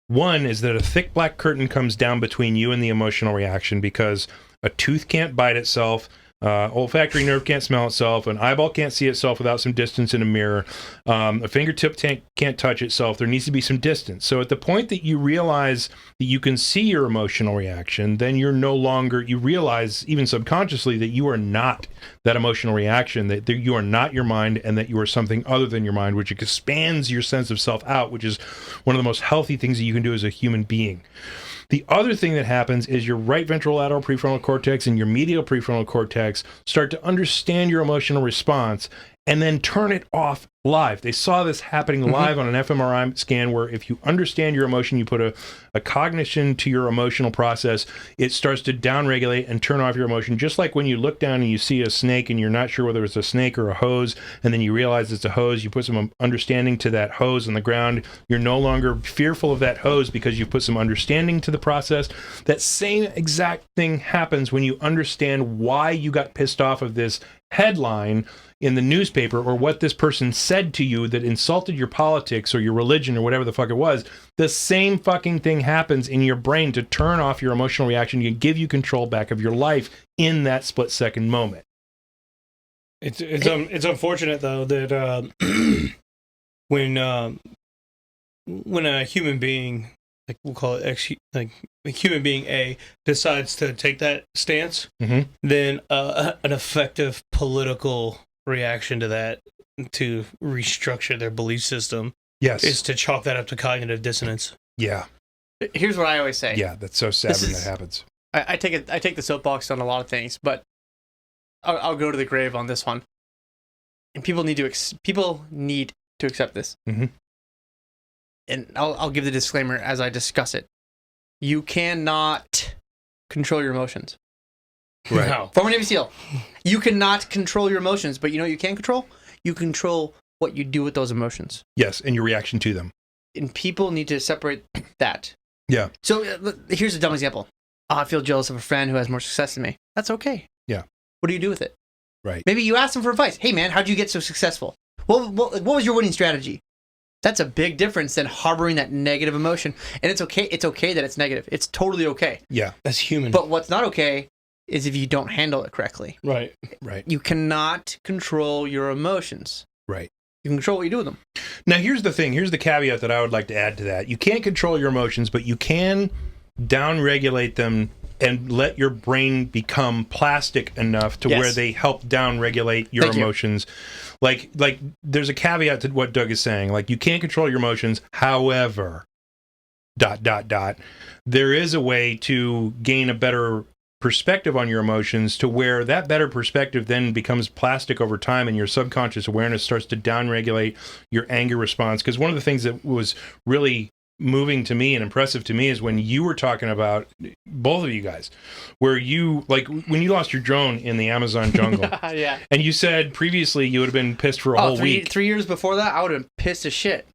One is that a thick black curtain comes down between you and the emotional reaction, because a tooth can't bite itself, olfactory nerve can't smell itself, an eyeball can't see itself without some distance in a mirror, a fingertip can't touch itself. There needs to be some distance. So at the point that you realize that you can see your emotional reaction, then you realize, even subconsciously, that you are not that emotional reaction, that you are not your mind, and that you are something other than your mind, which expands your sense of self out, which is one of the most healthy things that you can do as a human being. The other thing that happens is your right ventrolateral prefrontal cortex and your medial prefrontal cortex start to understand your emotional response and then turn it off live. They saw this happening live on an fMRI scan, where if you understand your emotion, you put a cognition to your emotional process, it starts to downregulate and turn off your emotion. Just like when you look down and you see a snake and you're not sure whether it's a snake or a hose, and then you realize it's a hose, you put some understanding to that hose on the ground. You're no longer fearful of that hose because you've put some understanding to the process. That same exact thing happens when you understand why you got pissed off of this headline in the newspaper, or what this person said to you that insulted your politics or your religion or whatever the fuck it was. The same fucking thing happens in your brain to turn off your emotional reaction and give you control back of your life in that split second moment. It's unfortunate though that when a human being, like we'll call it like a human being A, decides to take that stance, then an effective political reaction to that, to restructure their belief system, is to chalk that up to cognitive dissonance. Yeah. Here's what I always say. Yeah, that's so sad when that happens. I take the soapbox on a lot of things, but I'll go to the grave on this one. And people need to accept this. And I'll give the disclaimer as I discuss it. You cannot control your emotions. Right. No. Former Navy SEAL. You cannot control your emotions, but you know what you can control? You control what you do with those emotions. Yes, and your reaction to them. And people need to separate that. Yeah. So here's a dumb example. Oh, I feel jealous of a friend who has more success than me. That's okay. Yeah. What do you do with it? Right. Maybe you ask them for advice. Hey, man, how'd you get so successful? What was your winning strategy? That's a big difference than harboring that negative emotion. And it's okay. It's okay that it's negative. It's totally okay. Yeah. That's human. But what's not okay is if you don't handle it correctly. Right. You cannot control your emotions. Right. You can control what you do with them. Now, here's the thing. Here's the caveat that I would like to add to that. You can't control your emotions, but you can downregulate them and let your brain become plastic enough to where they help downregulate your emotions. Like there's a caveat to what Doug is saying. Like, you can't control your emotions. However, ... there is a way to gain a better perspective on your emotions, to where that better perspective then becomes plastic over time, and your subconscious awareness starts to downregulate your anger response. Because one of the things that was really moving to me and impressive to me is when you were talking about, both of you guys, where you, like, when you lost your drone in the Amazon jungle. Yeah. And you said previously you would have been pissed for a whole week. 3 years before that, I would have been pissed as shit.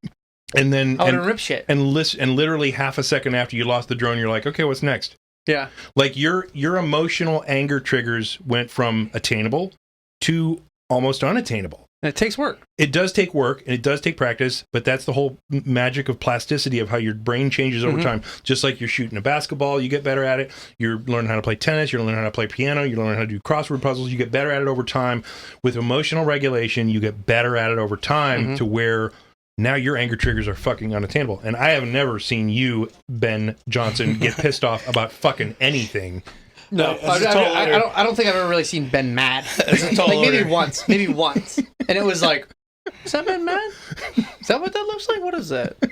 And then I would have ripped shit. And literally half a second after you lost the drone, you're like, okay, what's next? Yeah. Like, your emotional anger triggers went from attainable to almost unattainable. And it takes work. It does take work, and it does take practice, but that's the whole magic of plasticity, of how your brain changes over time. Just like you're shooting a basketball, you get better at it. You're learning how to play tennis, you're learning how to play piano, you learn how to do crossword puzzles, you get better at it over time. With emotional regulation, you get better at it over time, to where now your anger triggers are fucking unattainable. And I have never seen you, Ben Johnson, get pissed off about fucking anything. No, I don't think I've ever really seen Ben mad. Like maybe once, and it was like, Is that man mad? Is that what that looks like? What is that? Did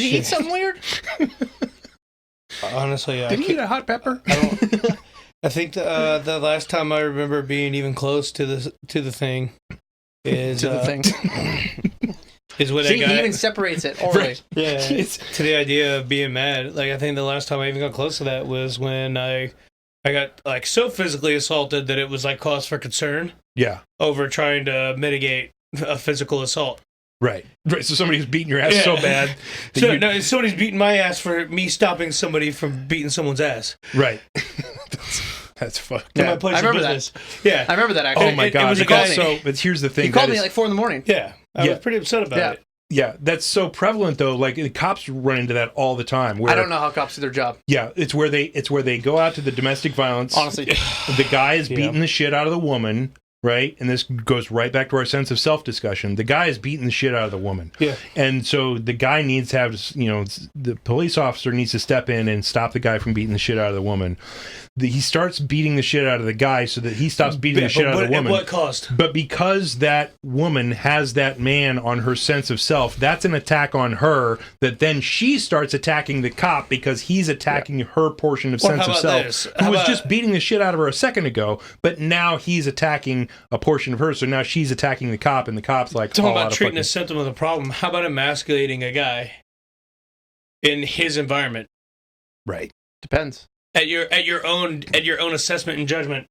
he eat something weird? Honestly, Did he eat a hot pepper? I think the last time I remember being even close to the thing is To the thing. is when See, that guy he even separates it already. Right. yeah to the idea of being mad. Like I think the last time I even got close to that was when I got like so physically assaulted that it was like cause for concern Yeah. over trying to mitigate a physical assault. Right. So somebody's beating your ass so bad. That So no, somebody's beating my ass for me stopping somebody from beating someone's ass. Right. That's fucked. In my place I of remember business. that. Yeah. I remember that actually. Oh my it God. was a Because guy- but here's the thing. He called that me is- at like 4 a.m. Yeah. I Yeah. was pretty upset about it. Yeah, that's so prevalent though. Like the cops run into that all the time. Where, I don't know how cops do their job. Yeah, it's where they go out to the domestic violence. Honestly. The guy is beating the shit out of the woman, right? And this goes right back to our sense of self discussion. The guy is beating the shit out of the woman. Yeah. And so the guy needs to have, the police officer needs to step in and stop the guy from beating the shit out of the woman. He starts beating the shit out of the guy so that he stops beating the shit out of the woman. At what cost? But because that woman has that man on her sense of self, that's an attack on her that then she starts attacking the cop because he's attacking her portion of Well, sense how of about self. this? Who How was about- just beating the shit out of her a second ago, but now he's attacking a portion of her. So now she's attacking the cop, and the cop's like, Talking "Oh, about treating a symptom of the problem. How about emasculating a guy in his environment right." Depends. at your own assessment and judgment?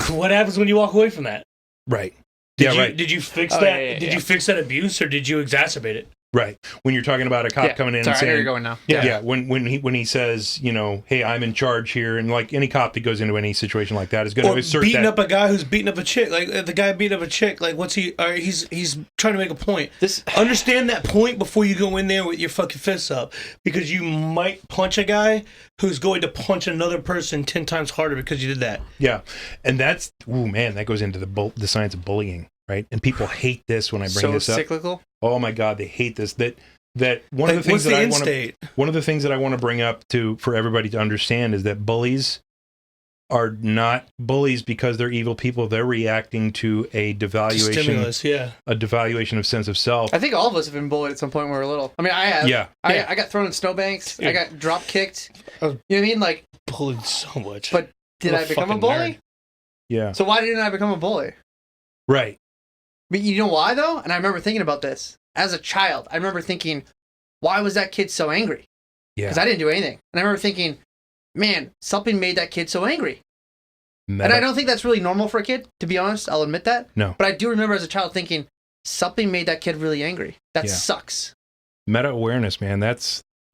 What happens when you walk away from that? Right. Did Did you fix Oh, that? yeah, Did you fix that abuse, or did you exacerbate it? Right. When you're talking about a cop Yeah. coming in Sorry, and I know saying, you're going now. Yeah, when he says, hey, I'm in charge here, and like any cop that goes into any situation like that is going to Or assert beating that. up a guy who's beating up a chick. Like the guy beat up a chick. Like what's he? He's trying to make a point. Understand that point before you go in there with your fucking fists up, because you might punch a guy who's going to punch another person 10 times harder because you did that. Yeah, and that's that goes into the science of bullying, right? And people hate this when I bring this up. Cyclical. Oh my God, they hate this. That one of the things what's the that I end want state? one of the things that I want to bring up for everybody to understand is that bullies are not bullies because they're evil people. They're reacting to a devaluation, Stimulus, yeah. a devaluation of sense of self. I think all of us have been bullied at some point when we were little. I mean, I have. Yeah. I got thrown in snowbanks. Yeah. I got drop kicked. Oh. You know what I mean? Like, Bullied so much. but did What I a become a fucking bully? nerd. Yeah, So why didn't I become a bully? right. But you know why though? And I remember thinking about this as a child. I remember thinking, why was that kid so angry? Yeah, Because I didn't do anything. And I remember thinking, man, something made that kid so angry. Meta- And I don't think that's really normal for a kid, to be honest. I'll admit that. No. But I do remember as a child thinking, something made that kid really angry. That Yeah. sucks. meta awareness, man.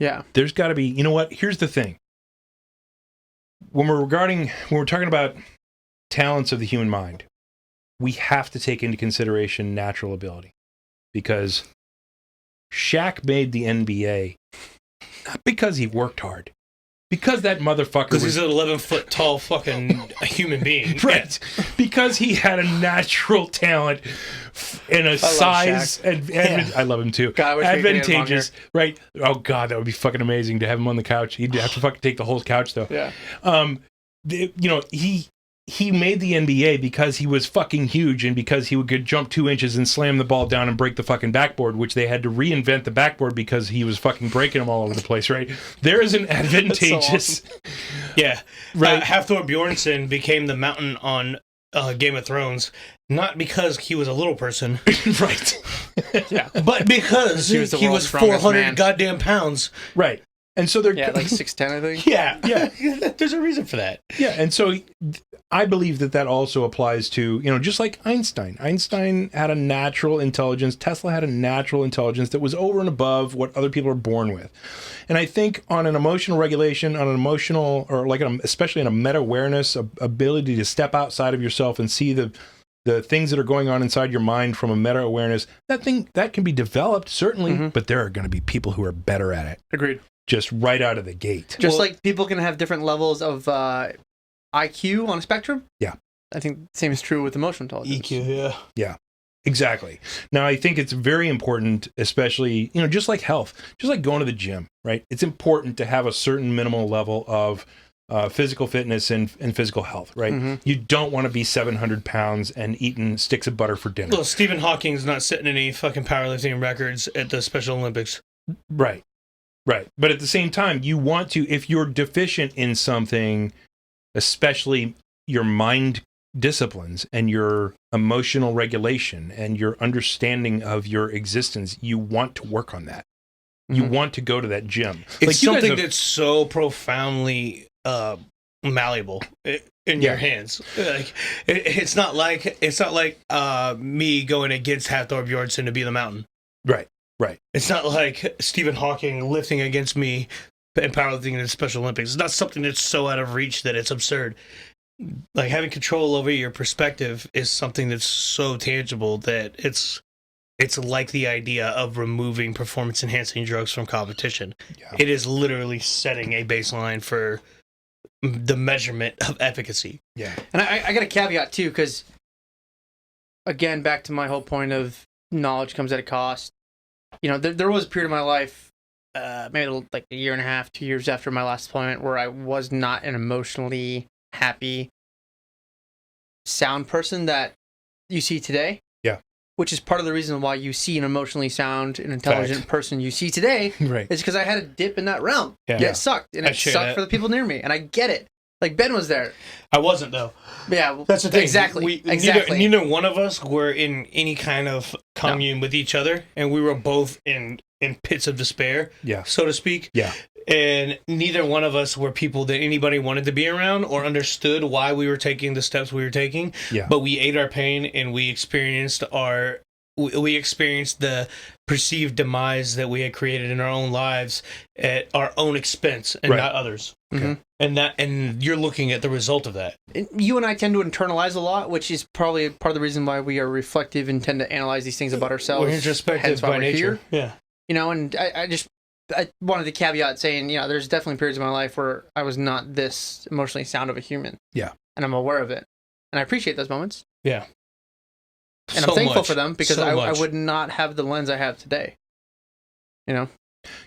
Yeah. There's got to be. You know what? Here's the thing. When we're talking about talents of the human mind, we have to take into consideration natural ability, because Shaq made the NBA not because he worked hard, because that motherfucker Because was he's an 11-foot tall fucking human being. right, because he had a natural talent and a size. I love him too. God, I wish we could get him on Advantageous, right? Oh God, that would be fucking amazing to have him on the couch. He'd have to fucking take the whole couch though. Yeah. He made the NBA because he was fucking huge and because he could jump 2 inches and slam the ball down and break the fucking backboard, which they had to reinvent the backboard because he was fucking breaking them all over the place, right? There is an advantageous... Yeah. Right. Hafthor Bjornsson became the mountain on Game of Thrones, not because he was a little person, right. Yeah. but because He was the he world's was strongest 400 man. goddamn pounds. Right. And so they're... Yeah, like 6'10", I think. Yeah. Yeah. There's a reason for that. Yeah, and so I believe that also applies to, just like Einstein. Einstein had a natural intelligence. Tesla had a natural intelligence that was over and above what other people are born with. And I think on an emotional regulation, on an emotional, or like especially in a meta-awareness, ability to step outside of yourself and see the things that are going on inside your mind from a meta-awareness, that can be developed, certainly, but there are going to be people who are better at it. Agreed. Just right out of the gate. Just like people can have different levels of IQ on a spectrum. Yeah. I think the same is true with emotional intelligence. EQ, Yeah, exactly. Now, I think it's very important, especially, just like health, just like going to the gym, right? It's important to have a certain minimal level of physical fitness and physical health, right? Mm-hmm. You don't want to be 700 pounds and eating sticks of butter for dinner. Well, Stephen Hawking's not setting any fucking powerlifting records at the Special Olympics. Right. But at the same time, you want to, if you're deficient in something, especially your mind disciplines and your emotional regulation and your understanding of your existence, you want to work on that. You want to go to that gym. It's something that's so profoundly malleable in your hands. Like it's not like me going against Hathor Bjornsson to be the mountain. Right. It's not like Stephen Hawking lifting against me and powerlifting in the Special Olympics. It's not something that's so out of reach that it's absurd. Like having control over your perspective is something that's so tangible that it's like the idea of removing performance enhancing drugs from competition. Yeah. It is literally setting a baseline for the measurement of efficacy. Yeah. And I got a caveat too, because again, back to my whole point of knowledge comes at a cost. You know, there was a period of my life, maybe like a year and a half, 2 years after my last deployment, where I was not an emotionally happy, sound person that you see today. Yeah. Which is part of the reason why you see an emotionally sound and intelligent person you see today. Right. It's because I had a dip in that realm. Yeah. It sucked. And it sucked for the people near me. And I get it. Like, Ben was there. I wasn't, though. Yeah. Well, that's the thing. Exactly. Neither one of us were in any kind of commune with each other. And we were both in pits of despair, so to speak. Yeah. And neither one of us were people that anybody wanted to be around or understood why we were taking the steps we were taking. Yeah. But we ate our pain and we experienced the perceived demise that we had created in our own lives at our own expense and not others. Okay. And you're looking at the result of that. You and I tend to internalize a lot, which is probably part of the reason why we are reflective and tend to analyze these things about ourselves. We're introspective by nature. Yeah. You know, and I wanted to caveat saying, you know, there's definitely periods of my life where I was not this emotionally sound of a human. Yeah. And I'm aware of it. And I appreciate those moments. Yeah. And I'm thankful for them because I would not have the lens I have today. You know?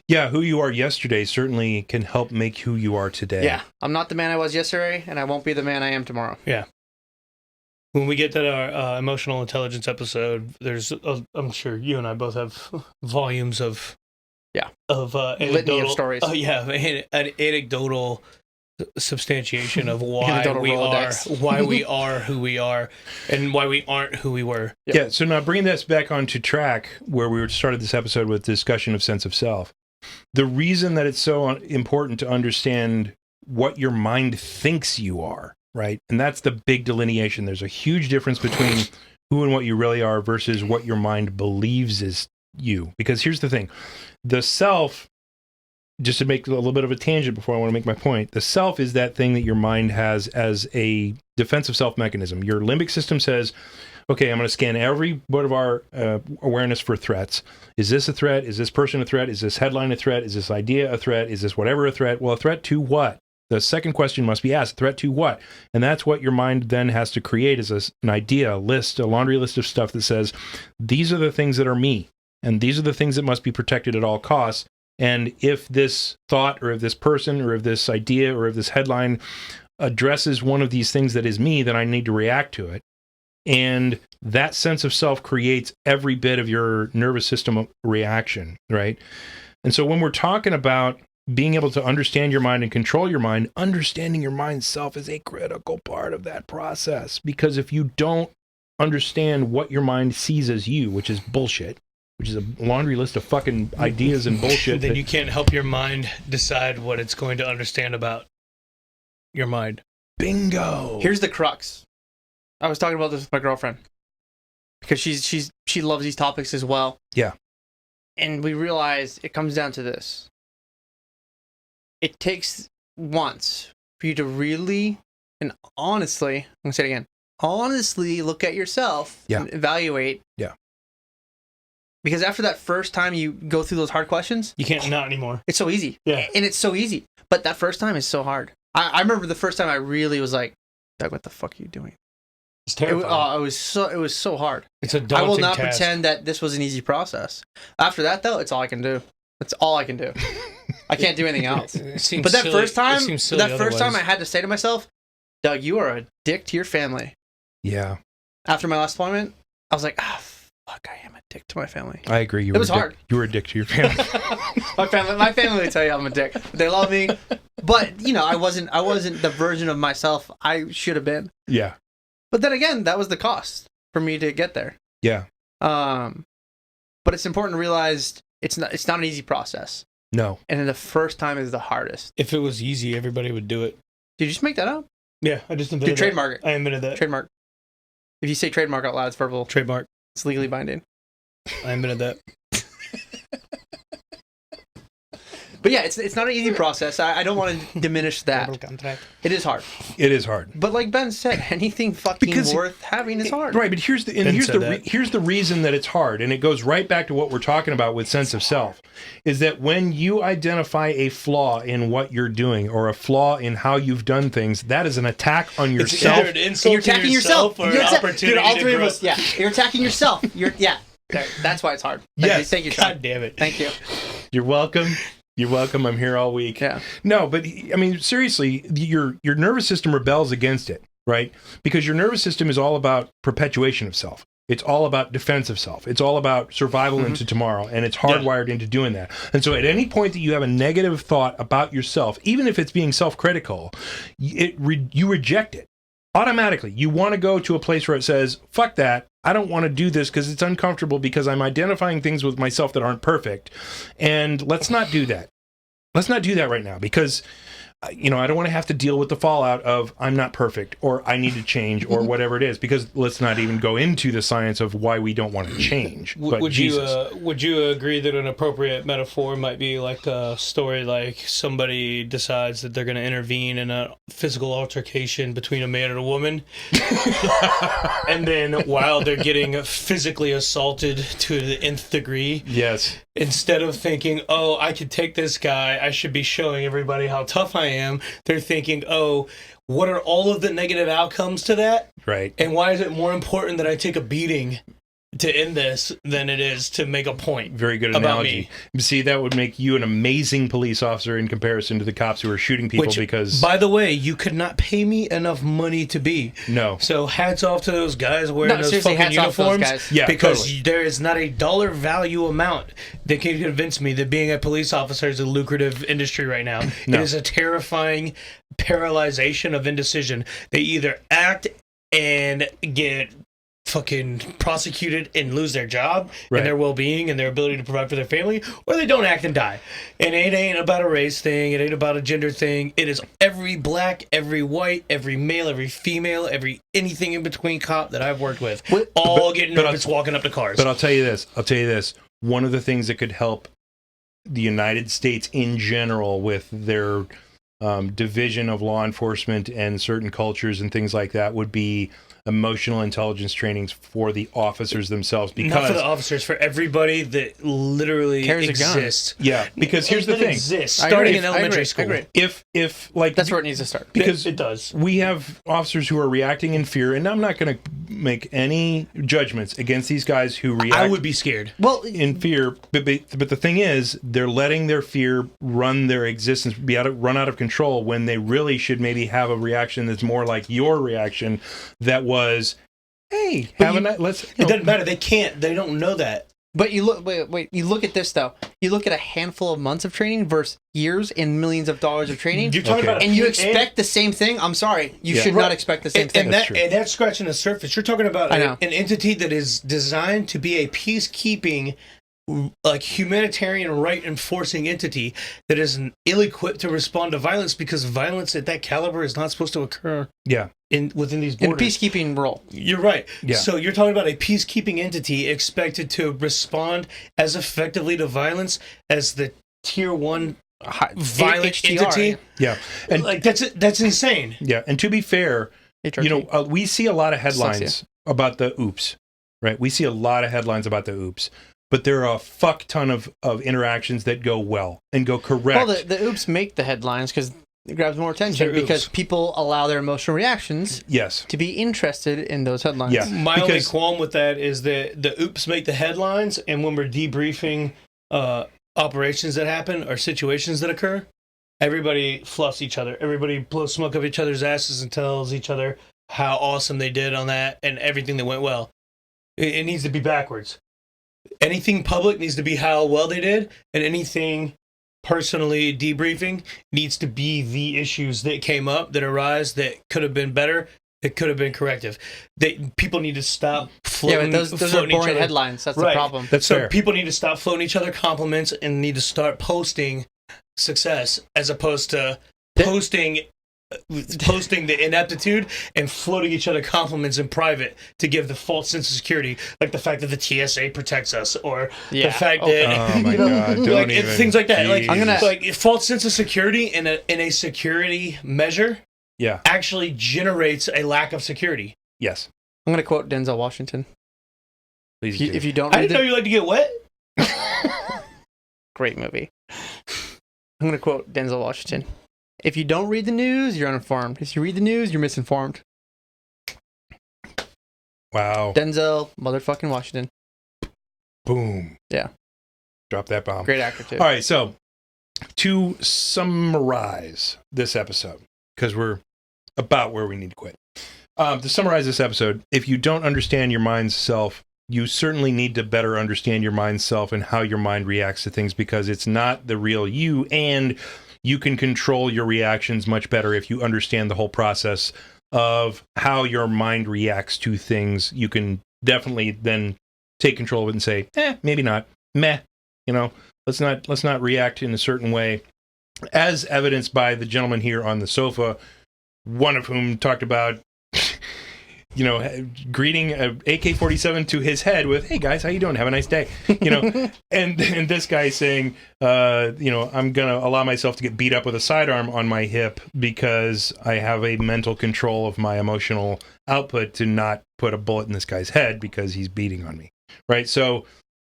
Yeah, who you are yesterday certainly can help make who you are today. Yeah. I'm not the man I was yesterday, and I won't be the man I am tomorrow. Yeah. When we get to our emotional intelligence episode, I'm sure you and I both have volumes of litany of stories. Oh yeah, an anecdotal substantiation of why we are who we are, and why we aren't who we were. Yep. Yeah. So now bringing this back onto track, where we started this episode with discussion of sense of self. The reason that it's so important to understand what your mind thinks you are, right? And that's the big delineation. There's a huge difference between who and what you really are versus what your mind believes is you. Because here's the thing. The self, just to make a little bit of a tangent before I want to make my point, the self is that thing that your mind has as a defensive self mechanism. Your limbic system says, okay, I'm going to scan every bit of our awareness for threats. Is this a threat? Is this person a threat? Is this headline a threat? Is this idea a threat? Is this whatever a threat? Well, a threat to what? The second question must be asked, threat to what? And that's what your mind then has to create as an idea, a list, a laundry list of stuff that says, these are the things that are me. And these are the things that must be protected at all costs. And if this thought or if this person or if this idea or if this headline addresses one of these things that is me, then I need to react to it. And that sense of self creates every bit of your nervous system reaction, right? And so when we're talking about being able to understand your mind and control your mind, understanding your mind's self is a critical part of that process. Because if you don't understand what your mind sees as you, which is bullshit, which is a laundry list of fucking ideas and bullshit. Then you can't help your mind decide what it's going to understand about your mind. Bingo. Here's the crux. I was talking about this with my girlfriend because she loves these topics as well. Yeah. And we realize it comes down to this. It takes once for you to really and honestly, I'm going to say it again, honestly look at yourself and evaluate. Yeah. Because after that first time you go through those hard questions, you can't not anymore. It's so easy. Yeah. And it's so easy. But that first time is so hard. I remember the first time I really was like, Doug, what the fuck are you doing? It's terrifying. It was so hard. It's a daunting I will not task. pretend that this was an easy process. After that, though, it's all I can do. That's all I can do. I can't do anything else. But that first time, I had to say to myself, Doug, you are a dick to your family. Yeah. After my last deployment, I was like, fuck, I am a dick to my family. I agree. It was hard. You were a dick to your family. my family would tell you I'm a dick. They love me, but I wasn't the version of myself I should have been. Yeah. But then again, that was the cost for me to get there. Yeah. But it's important to realize it's not an easy process. No. And then the first time is the hardest. If it was easy, everybody would do it. Did you just make that up? Yeah, I just invented Dude, trademark it. I invented that. Trademark. If you say trademark out loud, it's verbal. Trademark. It's legally binding. I invented that. But yeah, it's not an easy process. I don't want to diminish that. It is hard. It is hard. But like Ben said, anything fucking worth having is hard. Right, but here's the reason that it's hard, and it goes right back to what we're talking about with sense of self, is that when you identify a flaw in what you're doing or a flaw in how you've done things, that is an attack on yourself. You're attacking yourself. Or dude, all three of us. Yeah, you're attacking yourself. That's why it's hard. Thank you. God damn it. Thank you. You're welcome. You're welcome. I'm here all week. Yeah. No, but I mean, seriously, your nervous system rebels against it, right? Because your nervous system is all about perpetuation of self. It's all about defense of self. It's all about survival into tomorrow, and it's hardwired into doing that. And so at any point that you have a negative thought about yourself, even if it's being self-critical, you reject it. Automatically, you want to go to a place where it says, fuck that, I don't want to do this because it's uncomfortable because I'm identifying things with myself that aren't perfect. And let's not do that. Let's not do that right now because, I don't want to have to deal with the fallout of I'm not perfect or I need to change or whatever it is, because let's not even go into the science of why we don't want to change. Would you agree that an appropriate metaphor might be like a story like somebody decides that they're going to intervene in a physical altercation between a man and a woman, and then while they're getting physically assaulted to the nth degree, yes, instead of thinking, oh, I could take this guy, I should be showing everybody how tough I am, they're thinking, oh, what are all of the negative outcomes to that? Right. And why is it more important that I take a beating to end this than it is to make a point? Very good about analogy. Me. See, that would make you an amazing police officer in comparison to the cops who are shooting people. Because, by the way, you could not pay me enough money to be. No. So hats off to those guys wearing those fucking hats uniforms. Off those guys. Yeah, because totally. there is not a dollar value amount that can convince me that being a police officer is a lucrative industry right now. No. It is a terrifying paralyzation of indecision. They either act and get fucking prosecuted and lose their job and their well-being and their ability to provide for their family, or they don't act and die. And it ain't about a race thing, it ain't about a gender thing. It is every black, every white, every male, every female, every anything in between cop that I've worked with, getting nervous walking up to cars. But I'll tell you this. One of the things that could help the United States in general with their division of law enforcement and certain cultures and things like that would be emotional intelligence trainings for the officers themselves. Because not for the officers, for everybody that literally carries exists. A gun. Yeah, because here's the thing: exists, starting in elementary school. If like that's where it needs to start, because it does. We have officers who are reacting in fear, and I'm not going to make any judgments against these guys who react. I would be scared. Well, in fear, but the thing is, they're letting their fear run their existence, run out of control when they really should maybe have a reaction that's more like your reaction. That was, hey, let's. It doesn't matter. They can't. They don't know that. But you look. Wait. You look at this though. You look at a handful of months of training versus years and millions of dollars of training. You're talking about, and you expect the same thing. I'm sorry, you should not expect the same thing. And that's scratching the surface. You're talking about an entity that is designed to be a peacekeeping, like humanitarian right enforcing entity that is ill-equipped to respond to violence, because violence at that caliber is not supposed to occur. Yeah. Within these borders. In a peacekeeping role. You're right. Yeah. So you're talking about a peacekeeping entity expected to respond as effectively to violence as the tier 1 violent HTR, entity. Yeah. And like that's insane. Yeah. And to be fair, we see a lot of headlines about the oops, right? We see a lot of headlines about the oops. But there are a fuck ton of interactions that go well and go correct. Well, the oops make the headlines because it grabs more attention because people allow their emotional reactions to be interested in those headlines. Yeah. My only qualm with that is that the oops make the headlines, and when we're debriefing operations that happen or situations that occur, everybody fluffs each other. Everybody blows smoke up each other's asses and tells each other how awesome they did on that and everything that went well. It needs to be backwards. Anything public needs to be how well they did, and anything personally debriefing needs to be the issues that came up, that arise, that could have been better, that could have been corrective. People need to stop floating. Yeah, but those are boring headlines. That's the problem. That's so fair. People need to stop floating each other compliments and need to start posting success as opposed to posting the ineptitude and floating each other compliments in private to give the false sense of security, like the fact that the TSA protects us, or the fact that oh my god, don't like even, things like that. Like I'm gonna like false sense of security in a security measure. Yeah, actually generates a lack of security. Yes, I'm gonna quote Denzel Washington. Please If you don't, I didn't know you like to get wet. Great movie. I'm gonna quote Denzel Washington. If you don't read the news, you're uninformed. If you read the news, you're misinformed. wow. Denzel motherfucking Washington. Boom. Yeah. Drop that bomb. Great actor too. All right, so to summarize this episode, because we're about where we need to quit. To summarize this episode, if you don't understand your mind's self, you certainly need to better understand your mind's self and how your mind reacts to things, because it's not the real you, and you can control your reactions much better if you understand the whole process of how your mind reacts to things. You can definitely then take control of it and say, maybe not. Meh. You know, let's not react in a certain way, as evidenced by the gentleman here on the sofa, one of whom talked about, you know, greeting a AK-47 to his head with, "Hey guys, how you doing? Have a nice day." You know, and this guy saying, you know, "I'm gonna allow myself to get beat up with a sidearm on my hip because I have a mental control of my emotional output to not put a bullet in this guy's head because he's beating on me." Right. So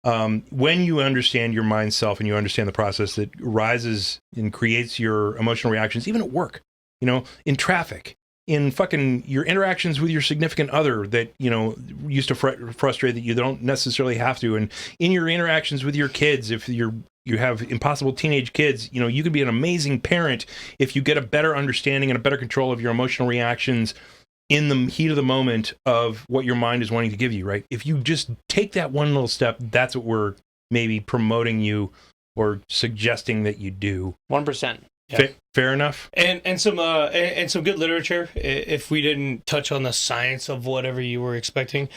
when you understand your mind self and you understand the process that rises and creates your emotional reactions, even at work, you know, in traffic, in fucking your interactions with your significant other that, you know, used to frustrate that you don't necessarily have to, and in your interactions with your kids, if you have impossible teenage kids, you know, you could be an amazing parent if you get a better understanding and a better control of your emotional reactions in the heat of the moment of what your mind is wanting to give you, right? If you just take that one little step, that's what we're maybe promoting you or suggesting that you do. 1%. Yeah. Fair enough. And some good literature. If we didn't touch on the science of whatever you were expecting,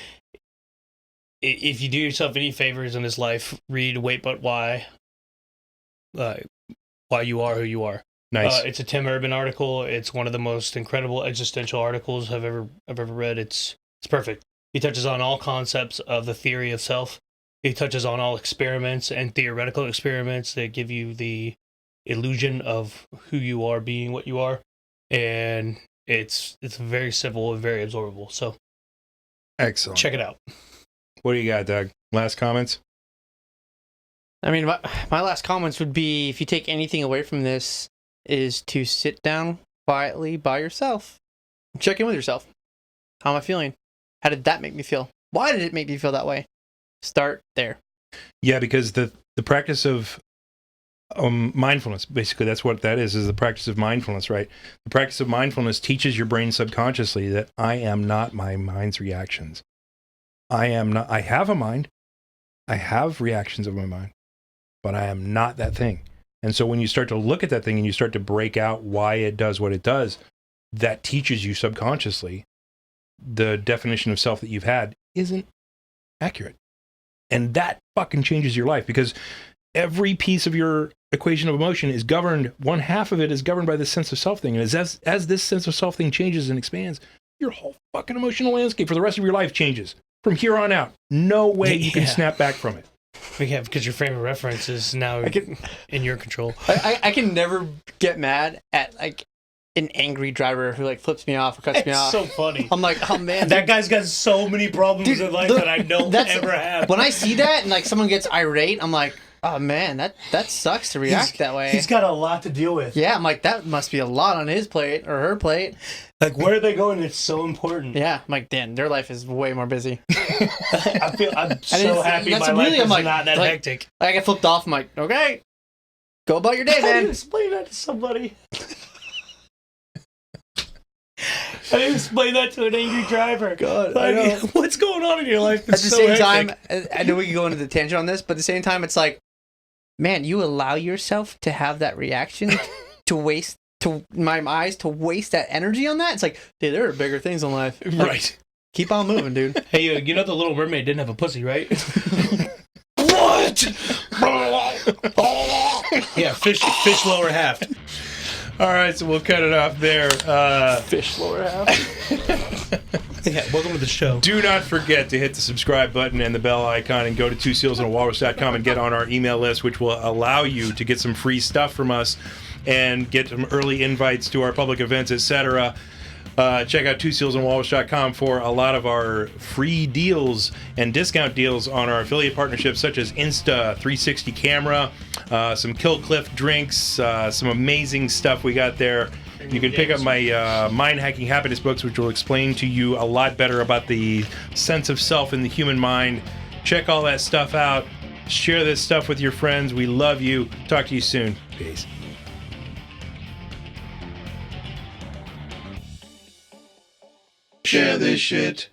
if you do yourself any favors in this life, read "Wait But Why." Why you are who you are. Nice. It's a Tim Urban article. It's one of the most incredible existential articles I've ever read. It's perfect. He touches on all concepts of the theory of self. He touches on all experiments and theoretical experiments that give you the illusion of who you are being what you are, and it's very simple and very absorbable. So excellent. Check it out. What do you got, Doug? Last comments? I mean, my last comments would be, if you take anything away from this, is to sit down quietly by yourself. Check in with yourself. How am I feeling? How did that make me feel? Why did it make me feel that way? Start there. Yeah, because the practice of mindfulness, basically that's what that is the practice of mindfulness, right? The practice of mindfulness teaches your brain subconsciously that I am not my mind's reactions. I have a mind. I have reactions of my mind, but I am not that thing. And so when you start to look at that thing and you start to break out why it does what it does, that teaches you subconsciously the definition of self that you've had isn't accurate. And that fucking changes your life, because every piece of your equation of emotion is governed, one half of it is governed by this sense of self thing. And as this sense of self thing changes and expands, your whole fucking emotional landscape for the rest of your life changes from here on out. No way you can snap back from it. Yeah, because your frame of reference is now in your control. I can never get mad at like an angry driver who like flips me off or cuts me off. It's so funny. I'm like, oh man, that guy's got so many problems in life that I don't ever have. When I see that and like someone gets irate, I'm like, oh man, that sucks to react that way. He's got a lot to deal with. Yeah, I'm like, that must be a lot on his plate or her plate. Like, where are they going? It's so important. Yeah, I'm like, damn, their life is way more busy. I'm so happy my life is not that hectic. Like, I get flipped off. I'm like, okay, go about your day, man. How do you explain that to somebody? How do you explain that to an angry driver? God, like, what's going on in your life? At the same time, I know we can go into the tangent on this, but at the same time, it's like, man, you allow yourself to have that reaction to waste, to my eyes, to waste that energy on that. It's like, dude, there are bigger things in life. Like, right. Keep on moving, dude. Hey, you know the Little Mermaid didn't have a pussy, right? What? Yeah, fish lower half. All right, so we'll cut it off there. Fish lower half. Yeah, welcome to the show. Do not forget to hit the subscribe button and the bell icon and go to twosealsandawalrus.com and get on our email list, which will allow you to get some free stuff from us and get some early invites to our public events, etc. Check out twosealsandawalrus.com for a lot of our free deals and discount deals on our affiliate partnerships, such as Insta 360 camera, some Kill Cliff drinks, some amazing stuff we got there. You can pick up my Mind Hacking Happiness books, which will explain to you a lot better about the sense of self in the human mind. Check all that stuff out. Share this stuff with your friends. We love you. Talk to you soon. Peace. Share this shit.